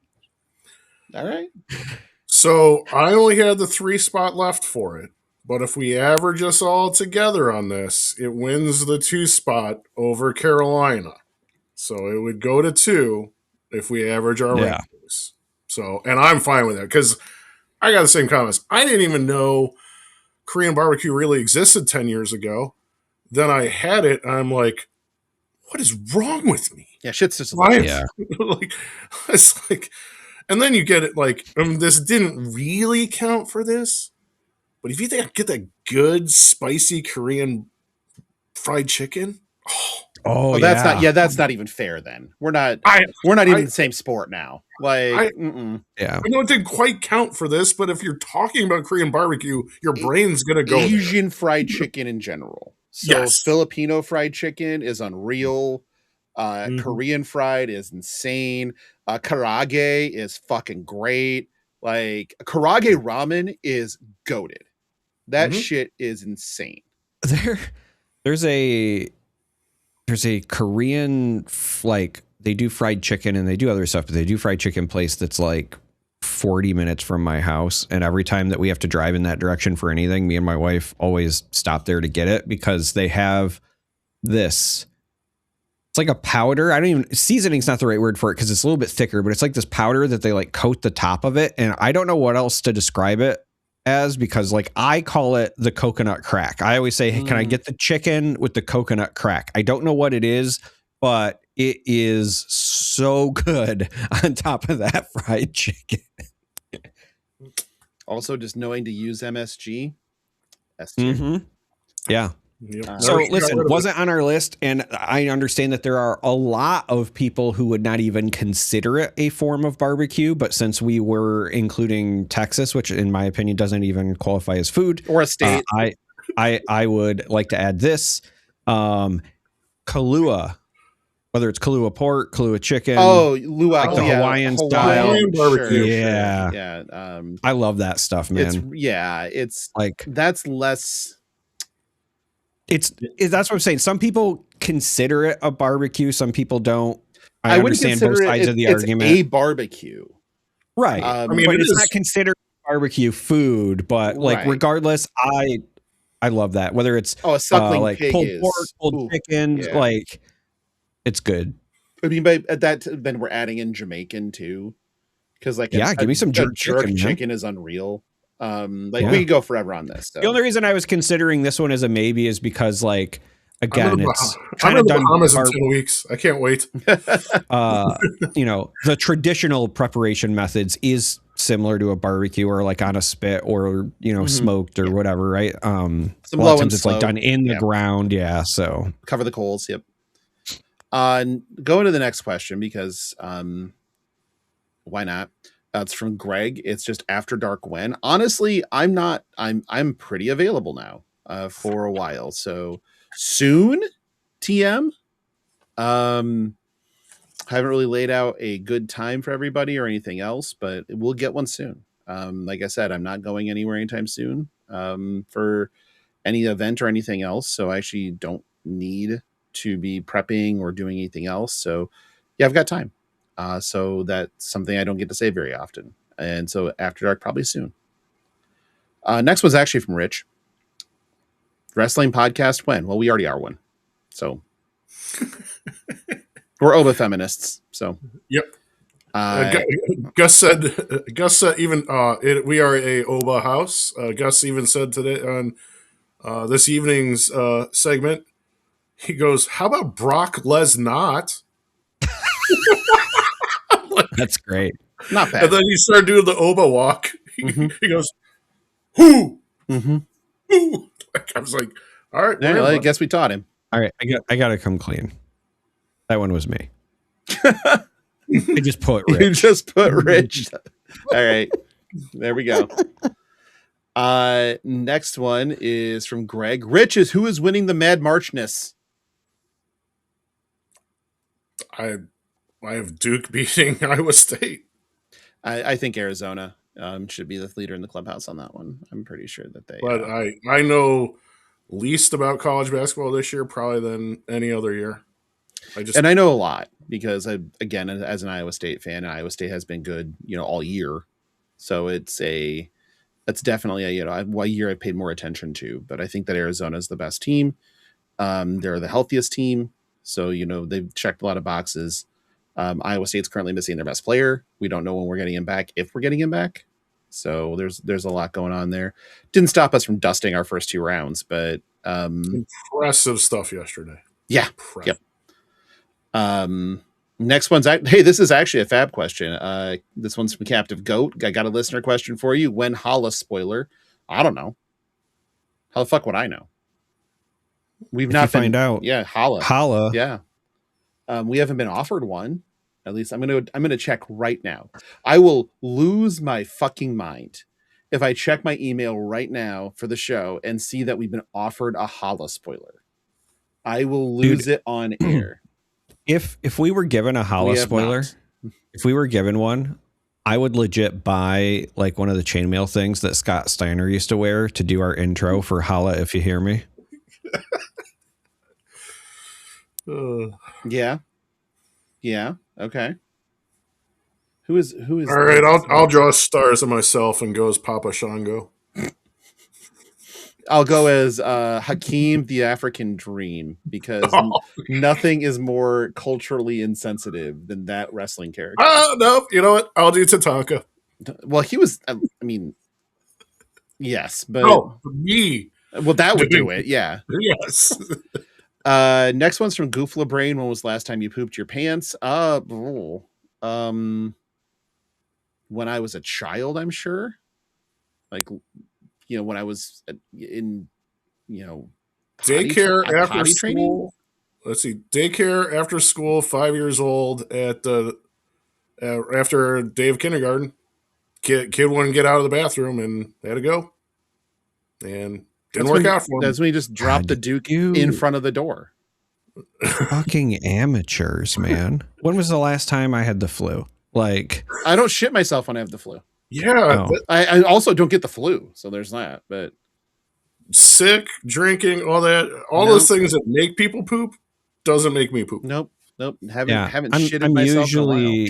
All right. So I only had the 3 spot left for it. But if we average us all together on this, it wins the 2 spot over Carolina. So it would go to 2 if we average our rankings. So, and I'm fine with that because I got the same comments. I didn't even know Korean barbecue really existed 10 years ago. Then I had it and I'm like, what is wrong with me? Yeah, shit's just it's like, and then you get it this didn't really count for this, but if you get that good spicy Korean fried chicken, that's not even fair. Then we're not even in the same sport now. I know it didn't quite count for this, but if you're talking about Korean barbecue, your brain's gonna go Asian fried chicken in general. So Filipino fried chicken is unreal. Korean fried is insane. Karaage is fucking great. Like Karaage ramen is goated. That shit is insane. There's a Korean they do fried chicken and they do other stuff, but they do fried chicken place that's like 40 minutes from my house. And every time that we have to drive in that direction for anything, me and my wife always stop there to get it because they have this. It's like a powder. Seasoning's not the right word for it because it's a little bit thicker, but it's like this powder that they coat the top of it. And I don't know what else to describe it as because I call it the coconut crack. I always say, hey, can I get the chicken with the coconut crack? I don't know what it is, but it is so good on top of that fried chicken. Also, just knowing to use MSG. Yeah. Yep. So listen, wasn't on our list, and I understand that there are a lot of people who would not even consider it a form of barbecue, but since we were including Texas, which in my opinion doesn't even qualify as food or a state, I would like to add this Kahlua, whether it's Kahlua pork, Kahlua chicken, luau, the Hawaiian style barbecue. Yeah. I love that stuff, man. It's that's less. It's that's what I'm saying. Some people consider it a barbecue. Some people don't. I wouldn't understand consider both sides of the it's argument. a barbecue. Right. I mean, but it it's is- not considered barbecue food, but like Right. regardless, I love that. Whether it's a suckling like pig pulled is pork, pulled chicken, yeah. like it's good. I mean, but at that then we're adding in Jamaican too, because like Yeah, give me some jerk chicken, man. chicken is unreal. Like Yeah. we could go forever on this. So. The only reason I was considering this one as a maybe is because like again, it's I'm kind in of the done. Bahamas in 10 weeks. I can't wait. You know, the traditional preparation methods is similar to a barbecue or like on a spit or, you know, smoked or whatever, right? A lot of times it's like done in the ground. Yeah. So cover the coals. Yep. Go into the next question because why not? It's from Greg. It's just after dark when. Honestly, I'm pretty available now for a while. So soon, TM. Haven't really laid out a good time for everybody or anything else, but we'll get one soon. Like I said, I'm not going anywhere anytime soon for any event or anything else. So I actually don't need to be prepping or doing anything else. So yeah, I've got time. So that's something I don't get to say very often. And so after dark, probably soon. Next one's actually from Rich. Wrestling podcast when? Well, we already are one. So we're Oba feminists. So Yep. Gus said even we are a Oba house. Gus even said today on this evening's segment, he goes, "How about Brock Lesnar?" that's great. not bad. And then he started doing the Oba walk. He goes, "Who? Who?" I was like, "All right, Yeah, well, I guess we taught him. All right. I got to come clean. That one was me. I just put Rich. You just put Rich. All right. There we go. Next one is from Greg. Rich is who is winning the Mad Marchness? I have Duke beating Iowa State. I think Arizona should be the leader in the clubhouse on that one. I'm pretty sure that they. But I know least about college basketball this year probably than any other year. I know a lot because again, as an Iowa State fan, Iowa State has been good, all year. So it's definitely a year I paid more attention to. But I think that Arizona is the best team. They're the healthiest team. So, they've checked a lot of boxes. Iowa State's currently missing their best player. We don't know when we're getting him back, if we're getting him back. So there's a lot going on there. Didn't stop us from dusting our first 2 rounds, but impressive stuff yesterday. Yeah. Yep. Next one's hey, this is actually a fab question. This one's from Captive Goat. I got a listener question for you. When Hala spoiler? I don't know. How the fuck would I know? We've not find out. Yeah, Hala. Hala. Yeah. We haven't been offered one. At least I'm gonna check right now. I will lose my fucking mind if I check my email right now for the show and see that we've been offered a Hala spoiler. I will lose it on air. If we were given a Hala spoiler, if we were given one, I would legit buy like one of the chainmail things that Scott Steiner used to wear to do our intro for Hala If You Hear Me. Yeah. Okay. Who is? All right, I'll draw stars of myself and go as Papa Shango. I'll go as Hakeem the African Dream because nothing is more culturally insensitive than that wrestling character. No, you know what? I'll do Tatanka. Well, he was. I mean, yes, but me. Well, that would do it. Yeah. Yes. Next one's from Goofla Brain. When was the last time you pooped your pants? When I was a child, I'm sure. Like, when I was in, daycare after school. Training? Let's see, daycare after school, 5 years old at after day of kindergarten. Kid wouldn't get out of the bathroom and had to go, and didn't work out for him. That's when he just dropped the Duke in front of the door. Fucking amateurs, man. When was the last time I had the flu? Like, I don't shit myself when I have the flu. Yeah. I also don't get the flu, so there's that. But sick, drinking, all that, all those things that make people poop doesn't make me poop. Nope. Haven't shitted I'm myself in a while.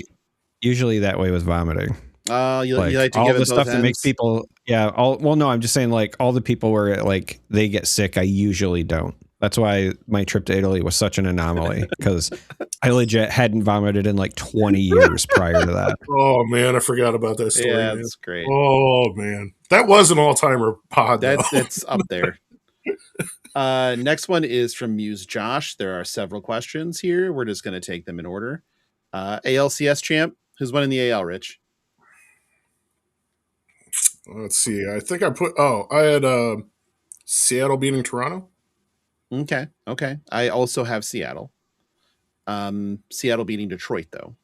usually that way with vomiting. You Like like to all give the it both stuff that makes ends? people, no, I'm just saying like all the people where like they get sick, I usually don't. That's why my trip to Italy was such an anomaly because I legit hadn't vomited in like 20 years prior to that. Oh man, I forgot about that story. Yeah, man. that's great. Oh man, that was an all-timer pod. That's up there. Next one is from Muse Josh. There are several questions here. We're just going to take them in order. ALCS champ, who's winning the AL, Rich? Let's see. I think I had Seattle beating Toronto. Okay. I also have Seattle. Seattle beating Detroit, though.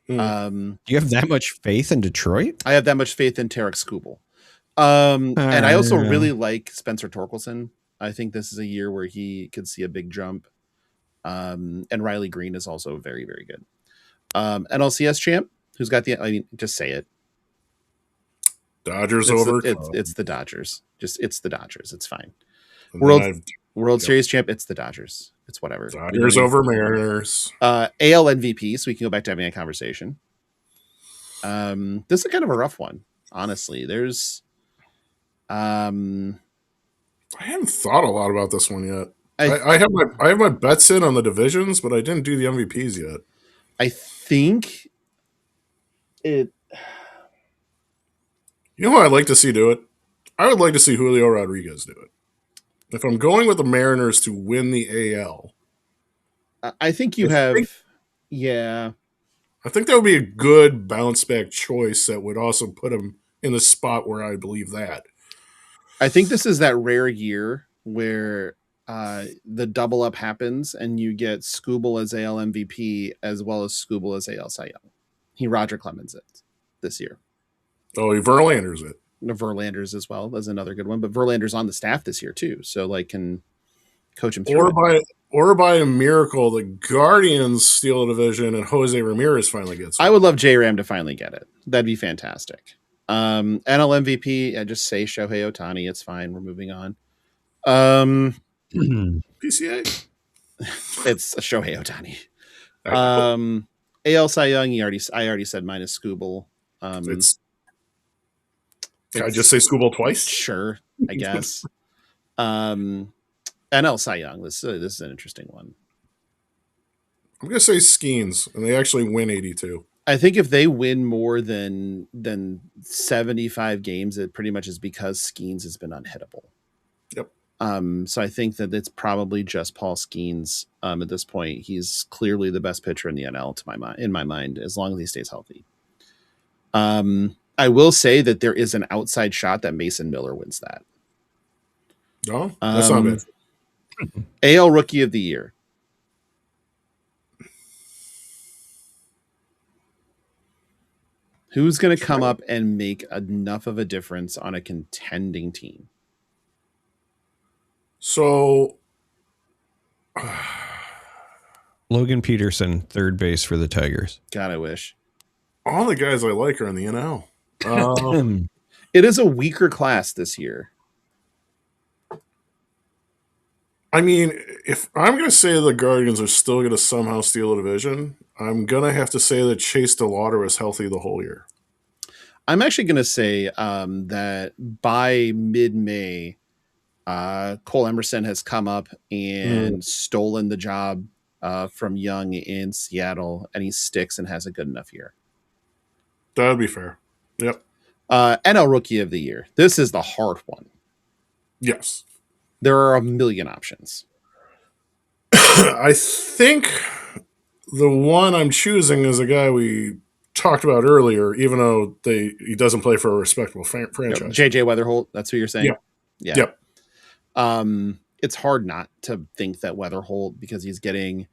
Do you have that much faith in Detroit? I have that much faith in Tarek Skubal. And I also really like Spencer Torkelson. I think this is a year where he could see a big jump. And Riley Green is also very, very good. NLCS champ, who's got just say it. Dodgers it's the Dodgers. It's the Dodgers. It's fine. World Series champ, it's the Dodgers. It's whatever. Dodgers over Mariners. AL MVP, so we can go back to having a conversation. This is kind of a rough one, honestly. There's I haven't thought a lot about this one yet. I have my bets in on the divisions, but I didn't do the MVPs yet. I think it. You know what I'd like to see do it? I would like to see Julio Rodriguez do it. If I'm going with the Mariners to win the AL, I think yeah. I think that would be a good bounce back choice that would also put him in the spot where I believe that. I think this is that rare year where the double up happens and you get Skubal as AL MVP as well as Skubal as AL Cy Young. He Roger Clemens it this year. Oh, he Verlander's it. Verlander's as well. That's another good one. But Verlander's on the staff this year too, so like can coach him through. Or by a miracle, the Guardians steal a division and Jose Ramirez finally gets it. I would love J-Ram to finally get it. That'd be fantastic. NL MVP, I just say Shohei Ohtani. It's fine. We're moving on. PCA. It's a Shohei Ohtani. AL Cy Young, I already said mine is Skubal. Can I just say Skubal twice? Sure, I guess. NL Cy Young. This is an interesting one. I'm gonna say Skeens, and they actually win 82. I think if they win more than 75 games, it pretty much is because Skeens has been unhittable. Yep. So I think that it's probably just Paul Skeens at this point. He's clearly the best pitcher in the NL in my mind, as long as he stays healthy. I will say that there is an outside shot that Mason Miller wins that. No, that's not bad. AL Rookie of the Year. Who's going to come up and make enough of a difference on a contending team? So, Logan Peterson, third base for the Tigers. God, I wish. All the guys I like are in the NL. It is a weaker class this year. I mean, if I'm going to say the Guardians are still going to somehow steal a division, I'm going to have to say that Chase DeLauder was healthy the whole year. I'm actually going to say that by mid-May, Cole Emerson has come up and stolen the job from Young in Seattle, and he sticks and has a good enough year. That would be fair. Yep. NL Rookie of the Year. This is the hard one. Yes. There are a million options. I think the one I'm choosing is a guy we talked about earlier, even though he doesn't play for a respectable franchise. JJ Weatherholt, that's who you're saying? Yeah. Yep. It's hard not to think that Weatherholt, because he's getting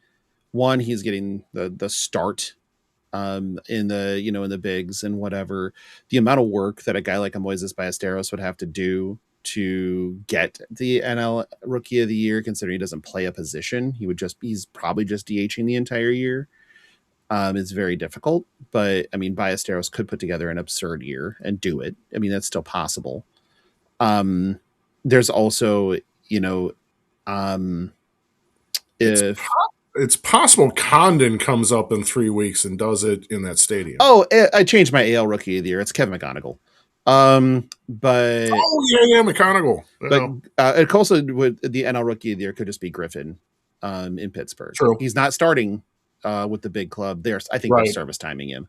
the start in the bigs and whatever. The amount of work that a guy like Moises Ballesteros would have to do to get the NL Rookie of the Year, considering he doesn't play a position, he's probably just DHing the entire year. It's very difficult, but I mean, Ballesteros could put together an absurd year and do it. I mean, that's still possible. there's also, if It's possible Condon comes up in 3 weeks and does it in that stadium. I changed my AL Rookie of the Year. It's Kevin McGonigal. But yeah, McGonigal. But it also would the NL Rookie of the Year could just be Griffin, in Pittsburgh. True. He's not starting with the big club. I think they're service timing him.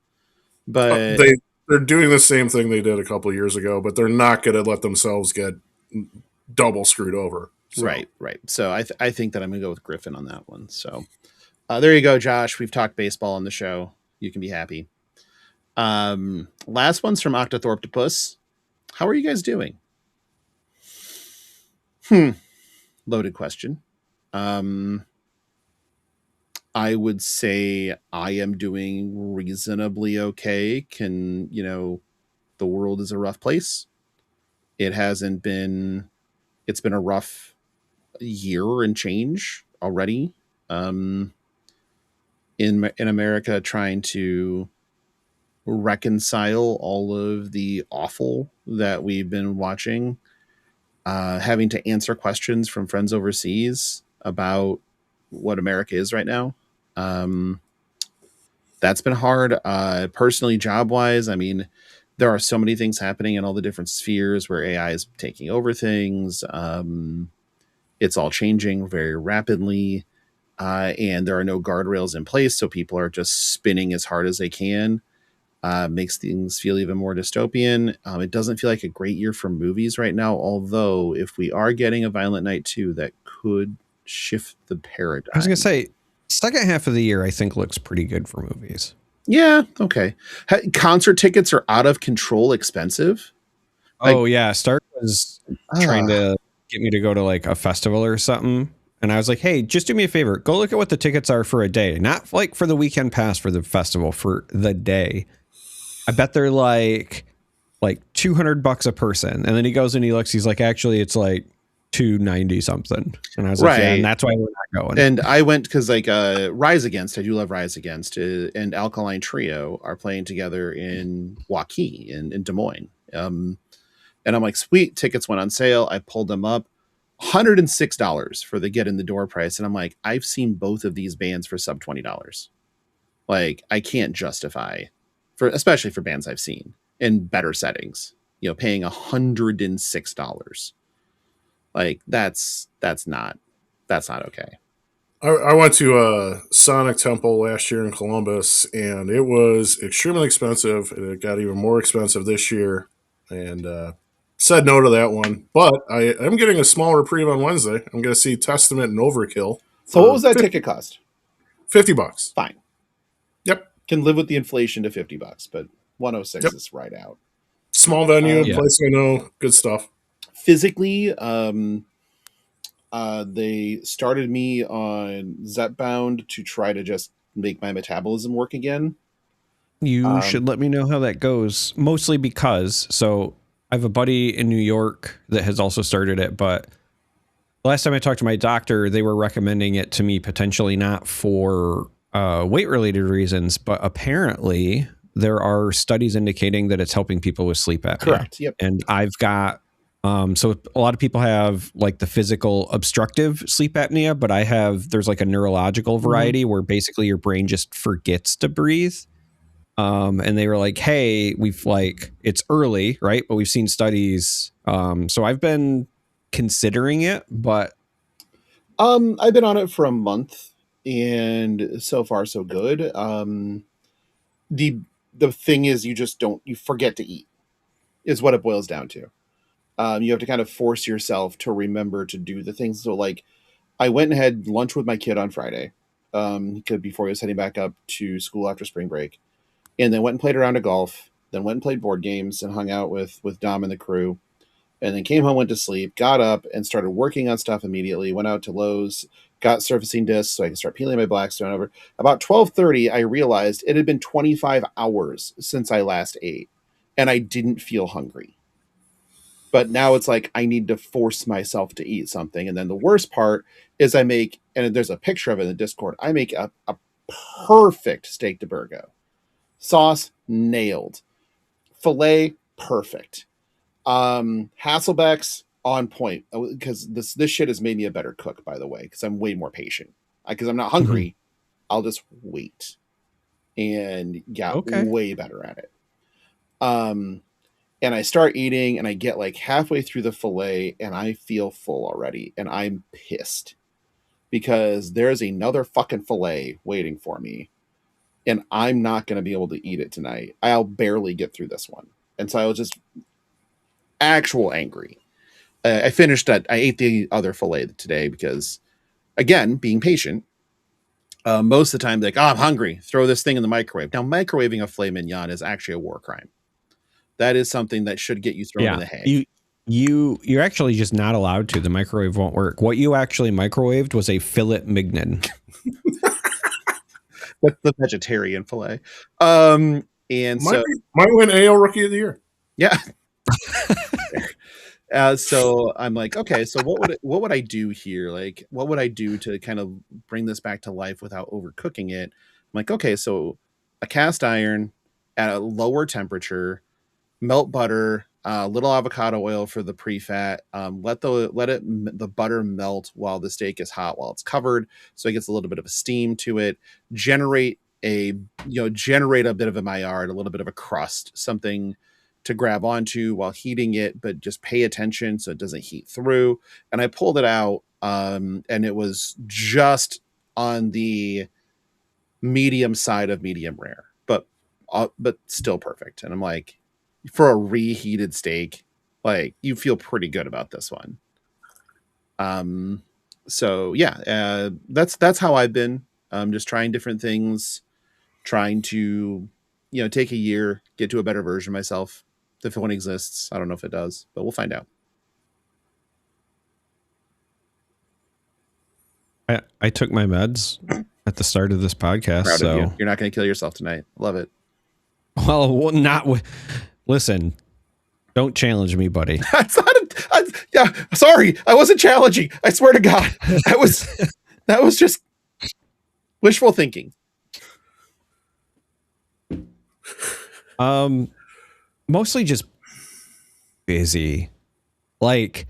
But they're doing the same thing they did a couple of years ago, but they're not going to let themselves get double screwed over. So. Right. So I think that I'm going to go with Griffin on that one. So there you go, Josh. We've talked baseball on the show. You can be happy. Last one's from Octothorptopus. How are you guys doing? Loaded question. I would say I am doing reasonably okay. The world is a rough place. It's been a rough year and change already. In America, trying to reconcile all of the awful that we've been watching, having to answer questions from friends overseas about what America is right now. That's been hard. Personally, job wise, there are so many things happening in all the different spheres where AI is taking over things. It's all changing very rapidly. And there are no guardrails in place. So people are just spinning as hard as they can. Makes things feel even more dystopian. It doesn't feel like a great year for movies right now. Although if we are getting a Violent Night 2, that could shift the paradigm. I was going to say, second half of the year, I think looks pretty good for movies. Yeah. Okay. Concert tickets are out of control expensive. Yeah. Stark was trying to get me to go to like a festival or something. And I was like, hey, just do me a favor. Go look at what the tickets are for a day. Not like for the weekend pass for the festival, for the day. I bet they're like $200 a person. And then he goes and he looks, he's like, actually, it's like $290 something. And I was like, yeah, and that's why we're not going. And I went because Rise Against, I do love Rise Against, and Alkaline Trio are playing together in Waukee in Des Moines. And I'm like, sweet, tickets went on sale. I pulled them up. $106 for the get in the door price. And I'm like, I've seen both of these bands for sub $20. Like, I can't justify, especially for bands I've seen in better settings, paying $106. Like, that's not okay. I went to Sonic Temple last year in Columbus, and it was extremely expensive. It got even more expensive this year, and said no to that one. But I'm getting a small reprieve on Wednesday. I'm going to see Testament and Overkill. So what was that ticket cost? $50. Fine. Yep. Can live with the inflation to $50, but 106 is right out. Small venue, place I know, good stuff. Physically, they started me on Zepbound to try to just make my metabolism work again. You should let me know how that goes. Mostly because, I have a buddy in New York that has also started it, but last time I talked to my doctor, they were recommending it to me potentially not for weight-related reasons, but apparently there are studies indicating that it's helping people with sleep apnea. Correct. Yep. And I've got so a lot of people have like the physical obstructive sleep apnea, but there's like a neurological variety where basically your brain just forgets to breathe. And they were like, hey, it's early, right? But we've seen studies. So I've been considering it, but I've been on it for a month and so far so good. The thing is you forget to eat is what it boils down to. You have to kind of force yourself to remember to do the things. So I went and had lunch with my kid on Friday, before he was heading back up to school after spring break. And then went and played a round of golf, then went and played board games and hung out with Dom and the crew. And then came home, went to sleep, got up and started working on stuff immediately. Went out to Lowe's, got surfacing discs so I could start peeling my Blackstone over. About 12:30, I realized it had been 25 hours since I last ate. And I didn't feel hungry. But now it's like I need to force myself to eat something. And then the worst part is and there's a picture of it in the Discord, I make a perfect steak de Burgo. Sauce, nailed. Filet, perfect. Hasselbeck's, on point, because this shit has made me a better cook, by the way, because I'm way more patient. Because I'm not hungry, I'll just wait, and got way better at it. And I start eating, and I get like halfway through the fillet, and I feel full already, and I'm pissed because there's another fucking fillet waiting for me, and I'm not going to be able to eat it tonight. I'll barely get through this one, and so I was just actual angry. I ate the other fillet today because, again, being patient. Most of the time, like, I'm hungry. Throw this thing in the microwave. Now, microwaving a filet mignon is actually a war crime. That is something that should get you thrown in the hay. You're actually just not allowed to. The microwave won't work. What you actually microwaved was a filet mignon. That's the vegetarian fillet. And might win AL Rookie of the Year. Yeah. So I'm like, okay, so what would I do here? Like, what would I do to kind of bring this back to life without overcooking it? I'm like, okay, so a cast iron at a lower temperature, melt butter, little avocado oil for the pre-fat. Let the butter melt while the steak is hot, while it's covered, so it gets a little bit of a steam to it. Generate a bit of a maillard, a little bit of a crust, something to grab onto while heating it, but just pay attention so it doesn't heat through. And I pulled it out, and it was just on the medium side of medium rare, but still perfect. And I'm like, for a reheated steak, like, you feel pretty good about this one. So yeah, that's how I've been. Just trying different things, trying to, take a year, get to a better version of myself. If one exists, I don't know if it does, but we'll find out. I took my meds at the start of this podcast. Proud so of you. You're not going to kill yourself tonight. Love it. Well, listen, don't challenge me, buddy. That's not sorry. I wasn't challenging. I swear to God. That was just wishful thinking. Mostly just busy. Like,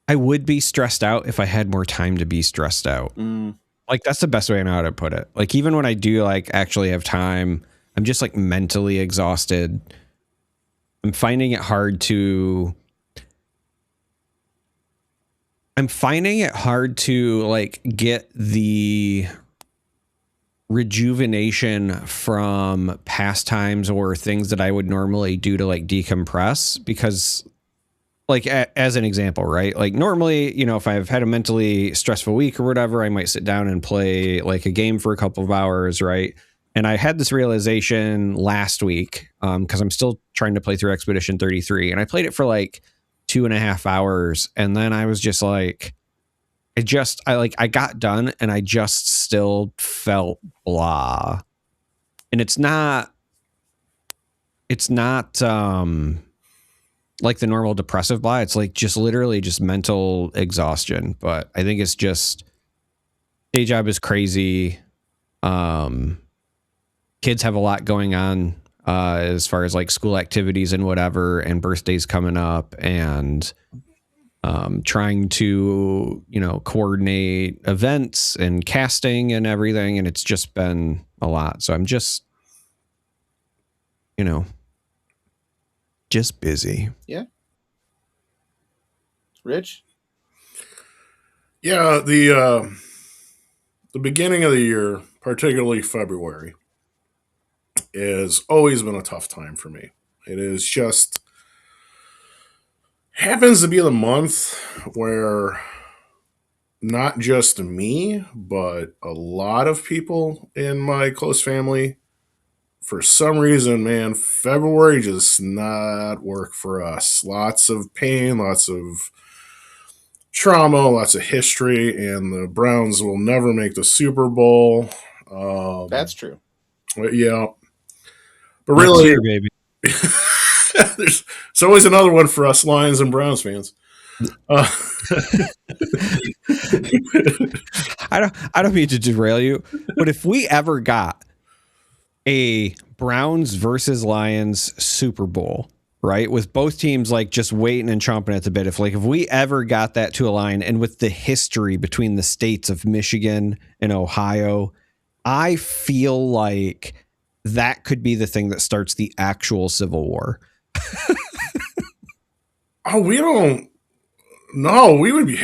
I would be stressed out if I had more time to be stressed out. Like, that's the best way I know how to put it. Like, even when I do like actually have time, I'm just like mentally exhausted. I'm finding it hard to like get the rejuvenation from pastimes or things that I would normally do to like decompress, because like as an example, right? Like normally, if I've had a mentally stressful week or whatever, I might sit down and play like a game for a couple of hours, right? And I had this realization last week, because I'm still trying to play through Expedition 33, and I played it for like 2.5 hours, and then I was just like, I got done and I just still felt blah. And it's not like the normal depressive blah. It's like just literally just mental exhaustion. But I think it's just day job is crazy. Kids have a lot going on as far as like school activities and whatever, and birthdays coming up, and trying to, coordinate events and casting and everything. And it's just been a lot. So I'm just, just busy. Yeah. Rich? Yeah. The beginning of the year, particularly February, has always been a tough time for me. It is just happens to be the month where not just me, but a lot of people in my close family, for some reason, man, February just not work for us. Lots of pain, lots of trauma, lots of history, and the Browns will never make the Super Bowl. That's true. Yeah. But really, here, baby. there's always another one for us Lions and Browns fans. I don't mean to derail you, but if we ever got a Browns versus Lions Super Bowl, right? With both teams like just waiting and chomping at the bit. If we ever got that to align, and with the history between the states of Michigan and Ohio, I feel like that could be the thing that starts the actual Civil War. Oh, we don't. No, we would be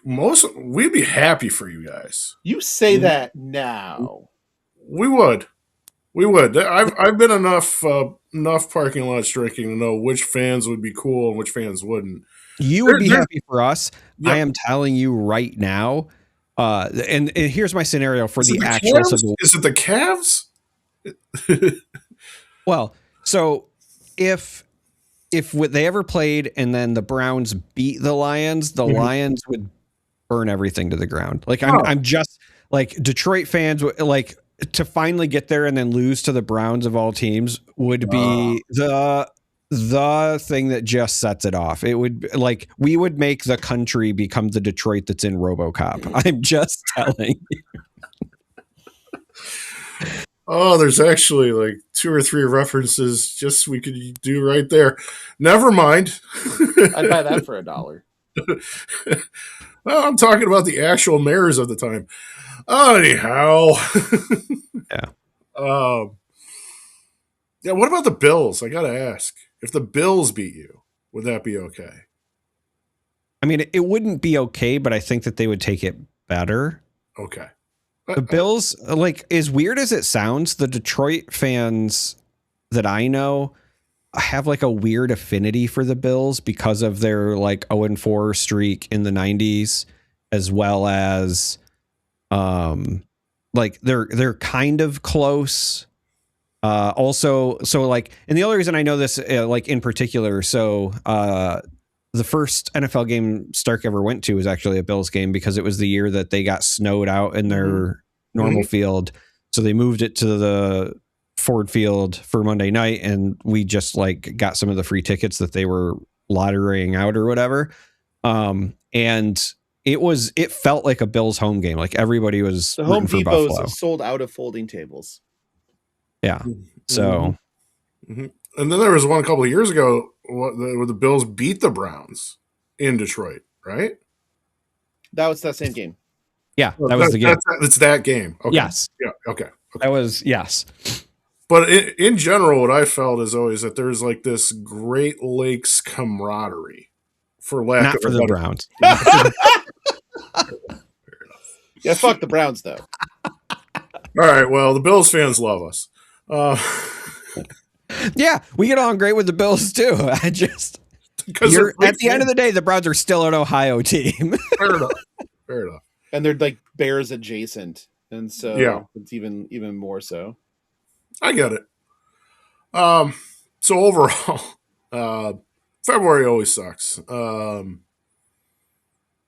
we'd be happy for you guys. You say that now. We would. I've been enough parking lots drinking to know which fans would be cool and which fans wouldn't. You would be happy for us. Yep. I am telling you right now. And here's my scenario for the actual Cavs? Civil War. Is it the Cavs? Well, so if they ever played and then the Browns beat the Lions, the Lions would burn everything to the ground. Like I'm just like Detroit fans like to finally get there and then lose to the Browns of all teams would be the thing that just sets it off. It would like we would make the country become the Detroit that's in RoboCop. I'm just telling you. Oh, there's actually like 2 or 3 references just we could do right there. Never mind. I'd buy that for $1. Well, I'm talking about the actual mayors of the time. Anyhow. Yeah. Yeah, what about the Bills? I got to ask. If the Bills beat you, would that be okay? I mean, it wouldn't be okay, but I think that they would take it better. Okay. The Bills, like, as weird as it sounds, the Detroit fans that I know have like a weird affinity for the Bills because of their like 0-4 streak in the 90s, as well as like they're kind of close. Also, so like, and the only reason I know this like in particular, so the first NFL game Stark ever went to was actually a Bills game because it was the year that they got snowed out in their normal field. So they moved it to the Ford Field for Monday night, and we just like got some of the free tickets that they were lotterying out or whatever. And it felt like a Bills home game. Like everybody was The Home rooting for Depot's Buffalo. sold out of folding tables. Yeah. So. And then there was one a couple of years ago where the Bills beat the Browns in Detroit, right? That was that same game. Yeah, that was the game. It's that game. Okay. Yes. Yeah. Okay. That was, yes. But in general, what I felt is always that there's like this Great Lakes camaraderie, for lack Not of for a the better. Browns. Yeah, fuck the Browns though. All right. Well, the Bills fans love us. Yeah, we get on great with the Bills too. I just Because at the end of the day, the Browns are still an Ohio team. Fair enough. Fair enough. And they're like Bears adjacent, and so Yeah. it's even more so. I get it. So overall, February always sucks.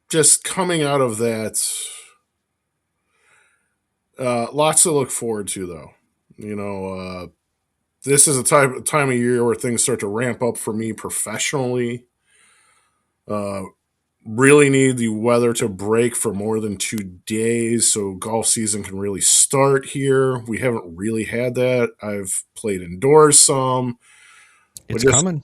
Just coming out of that, lots to look forward to, though. You know, this is a time of year where things start to ramp up for me professionally. Really need the weather to break for more than 2 days so golf season can really start here. We haven't really had that. I've played indoors some. It's coming.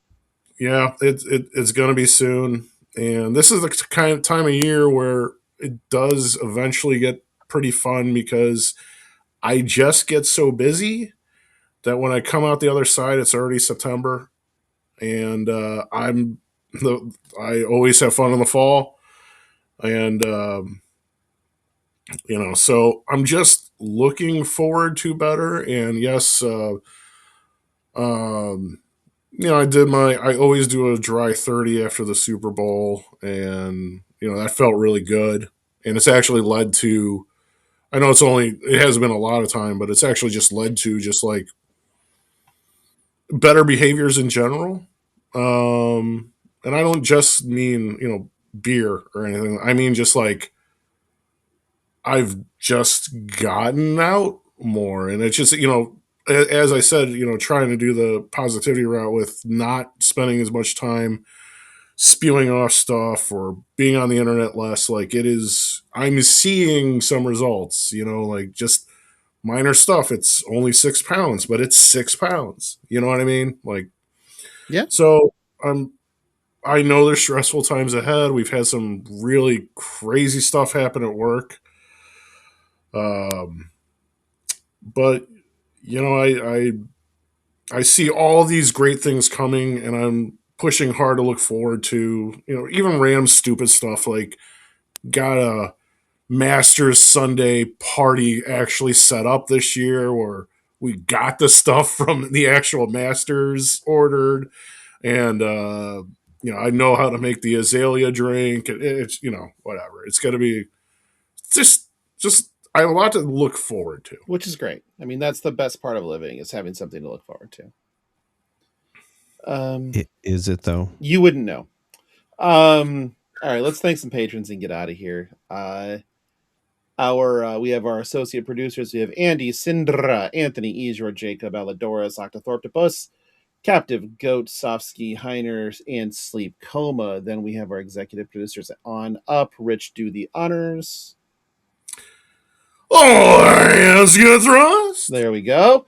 Yeah, it's going to be soon. And this is the kind of time of year where it does eventually get pretty fun because I just get so busy that when I come out the other side, it's already September. And I always have fun in the fall. And, you know, so I'm just looking forward to better. And yes, you know, I always do a dry 30 after the Super Bowl. And, you know, that felt really good. And it's actually led to, I know it hasn't been a lot of time, but it's actually just led to just like better behaviors in general. And I don't just mean, you know, beer or anything. I mean, just like I've just gotten out more. And it's just, you know, as I said, you know, trying to do the positivity route with not spending as much time spewing off stuff or being on the internet less. Like I'm seeing some results, you know, like just minor stuff. It's only 6 pounds, but it's 6 pounds. You know what I mean? Like, Yeah. So I know there's stressful times ahead. We've had some really crazy stuff happen at work. But I see all these great things coming, and I'm pushing hard to look forward to. Even random stupid stuff like got a Masters Sunday party actually set up this year, or we got the stuff from the actual Masters ordered, and I know how to make the azalea drink. It's whatever. It's going to be just I have a lot to look forward to. Which is great. I mean, that's the best part of living, is having something to look forward to. Is it though? You wouldn't know. All right, let's thank some patrons and get out of here. We have our associate producers. We have Andy, Sindra, Anthony, Ezra, Jacob, Aladoras, Octothorptopus, Captive, Goat, Sofsky, Heiners, and Sleep Coma. Then we have our executive producers on up. Rich, do the honors. Let's get thrust. There we go.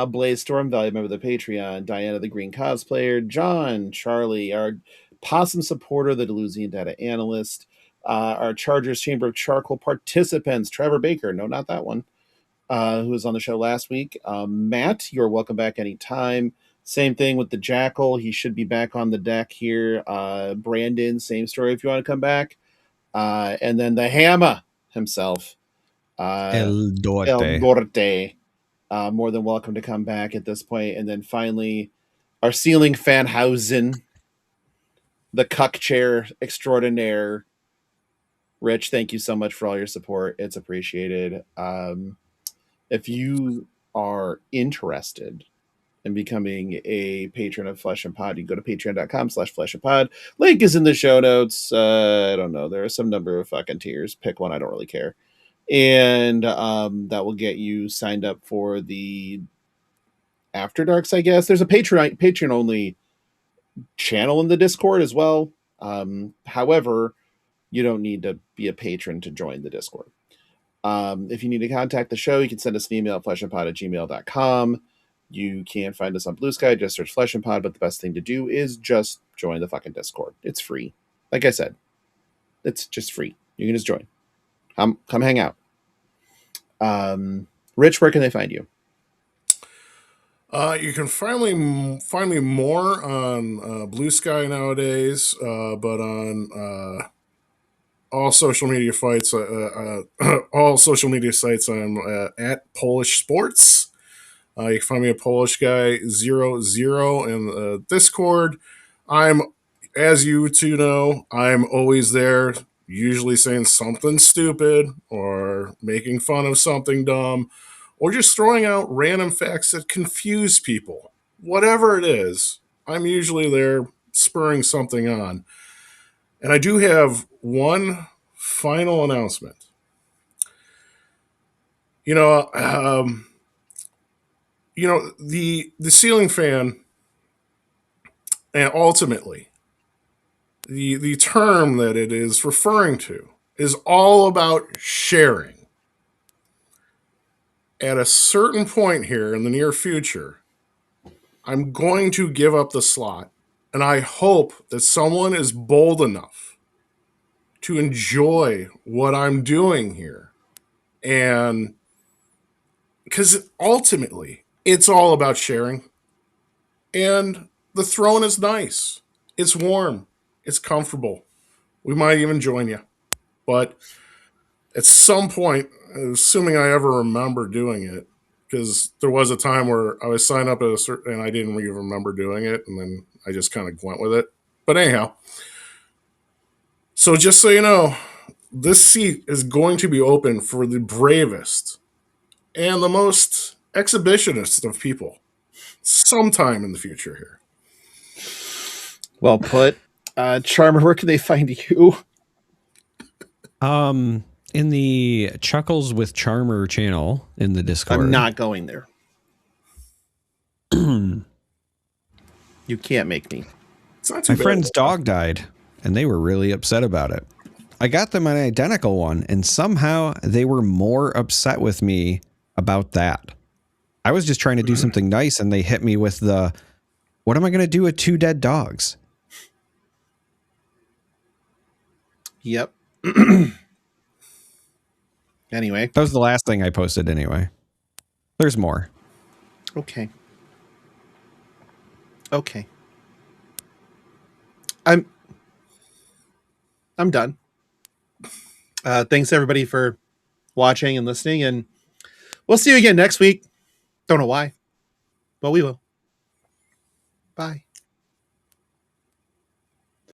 Blaze Storm, valued member of the Patreon. Diana, the Green Cosplayer. John, Charlie, our Possum supporter, the Delusian Data Analyst. Our Chargers Chamber of Charcoal participants. Trevor Baker, no, not that one, who was on the show last week. Matt, you're welcome back anytime. Same thing with the Jackal. He should be back on the deck here. Brandon, same story if you want to come back. And then the Hammer himself. El Dorte. El Dorte. More than welcome to come back at this point. And then finally, our ceiling Fanhausen, the cuck chair extraordinaire. Rich, thank you so much for all your support. It's appreciated. If you are interested in becoming a patron of Flesh and Pod, you can go to patreon.com/fleshandpod. Link is in the show notes. I don't know. There are some number of fucking tiers. Pick one. I don't really care. And that will get you signed up for the After Darks, I guess. There's a Patreon only channel in the Discord as well. However, you don't need to be a patron to join the Discord. If you need to contact the show, you can send us an email at fleshandpod@gmail.com. You can find us on BlueSky. Just search Flesh and Pod. But the best thing to do is just join the fucking Discord. It's free. Like I said, it's just free. You can just join. Come hang out. Rich, where can they find you? You can finally find me more on BlueSky nowadays, but on all social media sites, I'm at Polish Sports. You can find me at Polish Guy 00 in the Discord. As you two know, I'm always there, usually saying something stupid or making fun of something dumb, or just throwing out random facts that confuse people. Whatever it is, I'm usually there spurring something on. And I do have one final announcement. The ceiling fan, and ultimately, the term that it is referring to is all about sharing. At a certain point here in the near future, I'm going to give up the slot, and I hope that someone is bold enough to enjoy what I'm doing here. And because ultimately, it's all about sharing. And the throne is nice. It's warm. It's comfortable. We might even join you. But at some point, assuming I ever remember doing it, because there was a time where I was signed up at a certain, and I didn't even remember doing it, and then I just kind of went with it. But anyhow, so just so you know, this seat is going to be open for the bravest and the most exhibitionist of people sometime in the future here. Well put. Charmer, where can they find you? In the Chuckles with Charmer channel in the Discord. I'm not going there. You can't make me. It's not too My bad. friend's dog died, and they were really upset about it. I got them an identical one, and somehow they were more upset with me about that. I was just trying to do something nice, and they hit me with the, What am I going to do with 2 dead dogs? Yep. Anyway. That was the last thing I posted anyway. There's more. Okay. I'm done. Thanks everybody for watching and listening, and we'll see you again next week. Don't know why, but we will. Bye.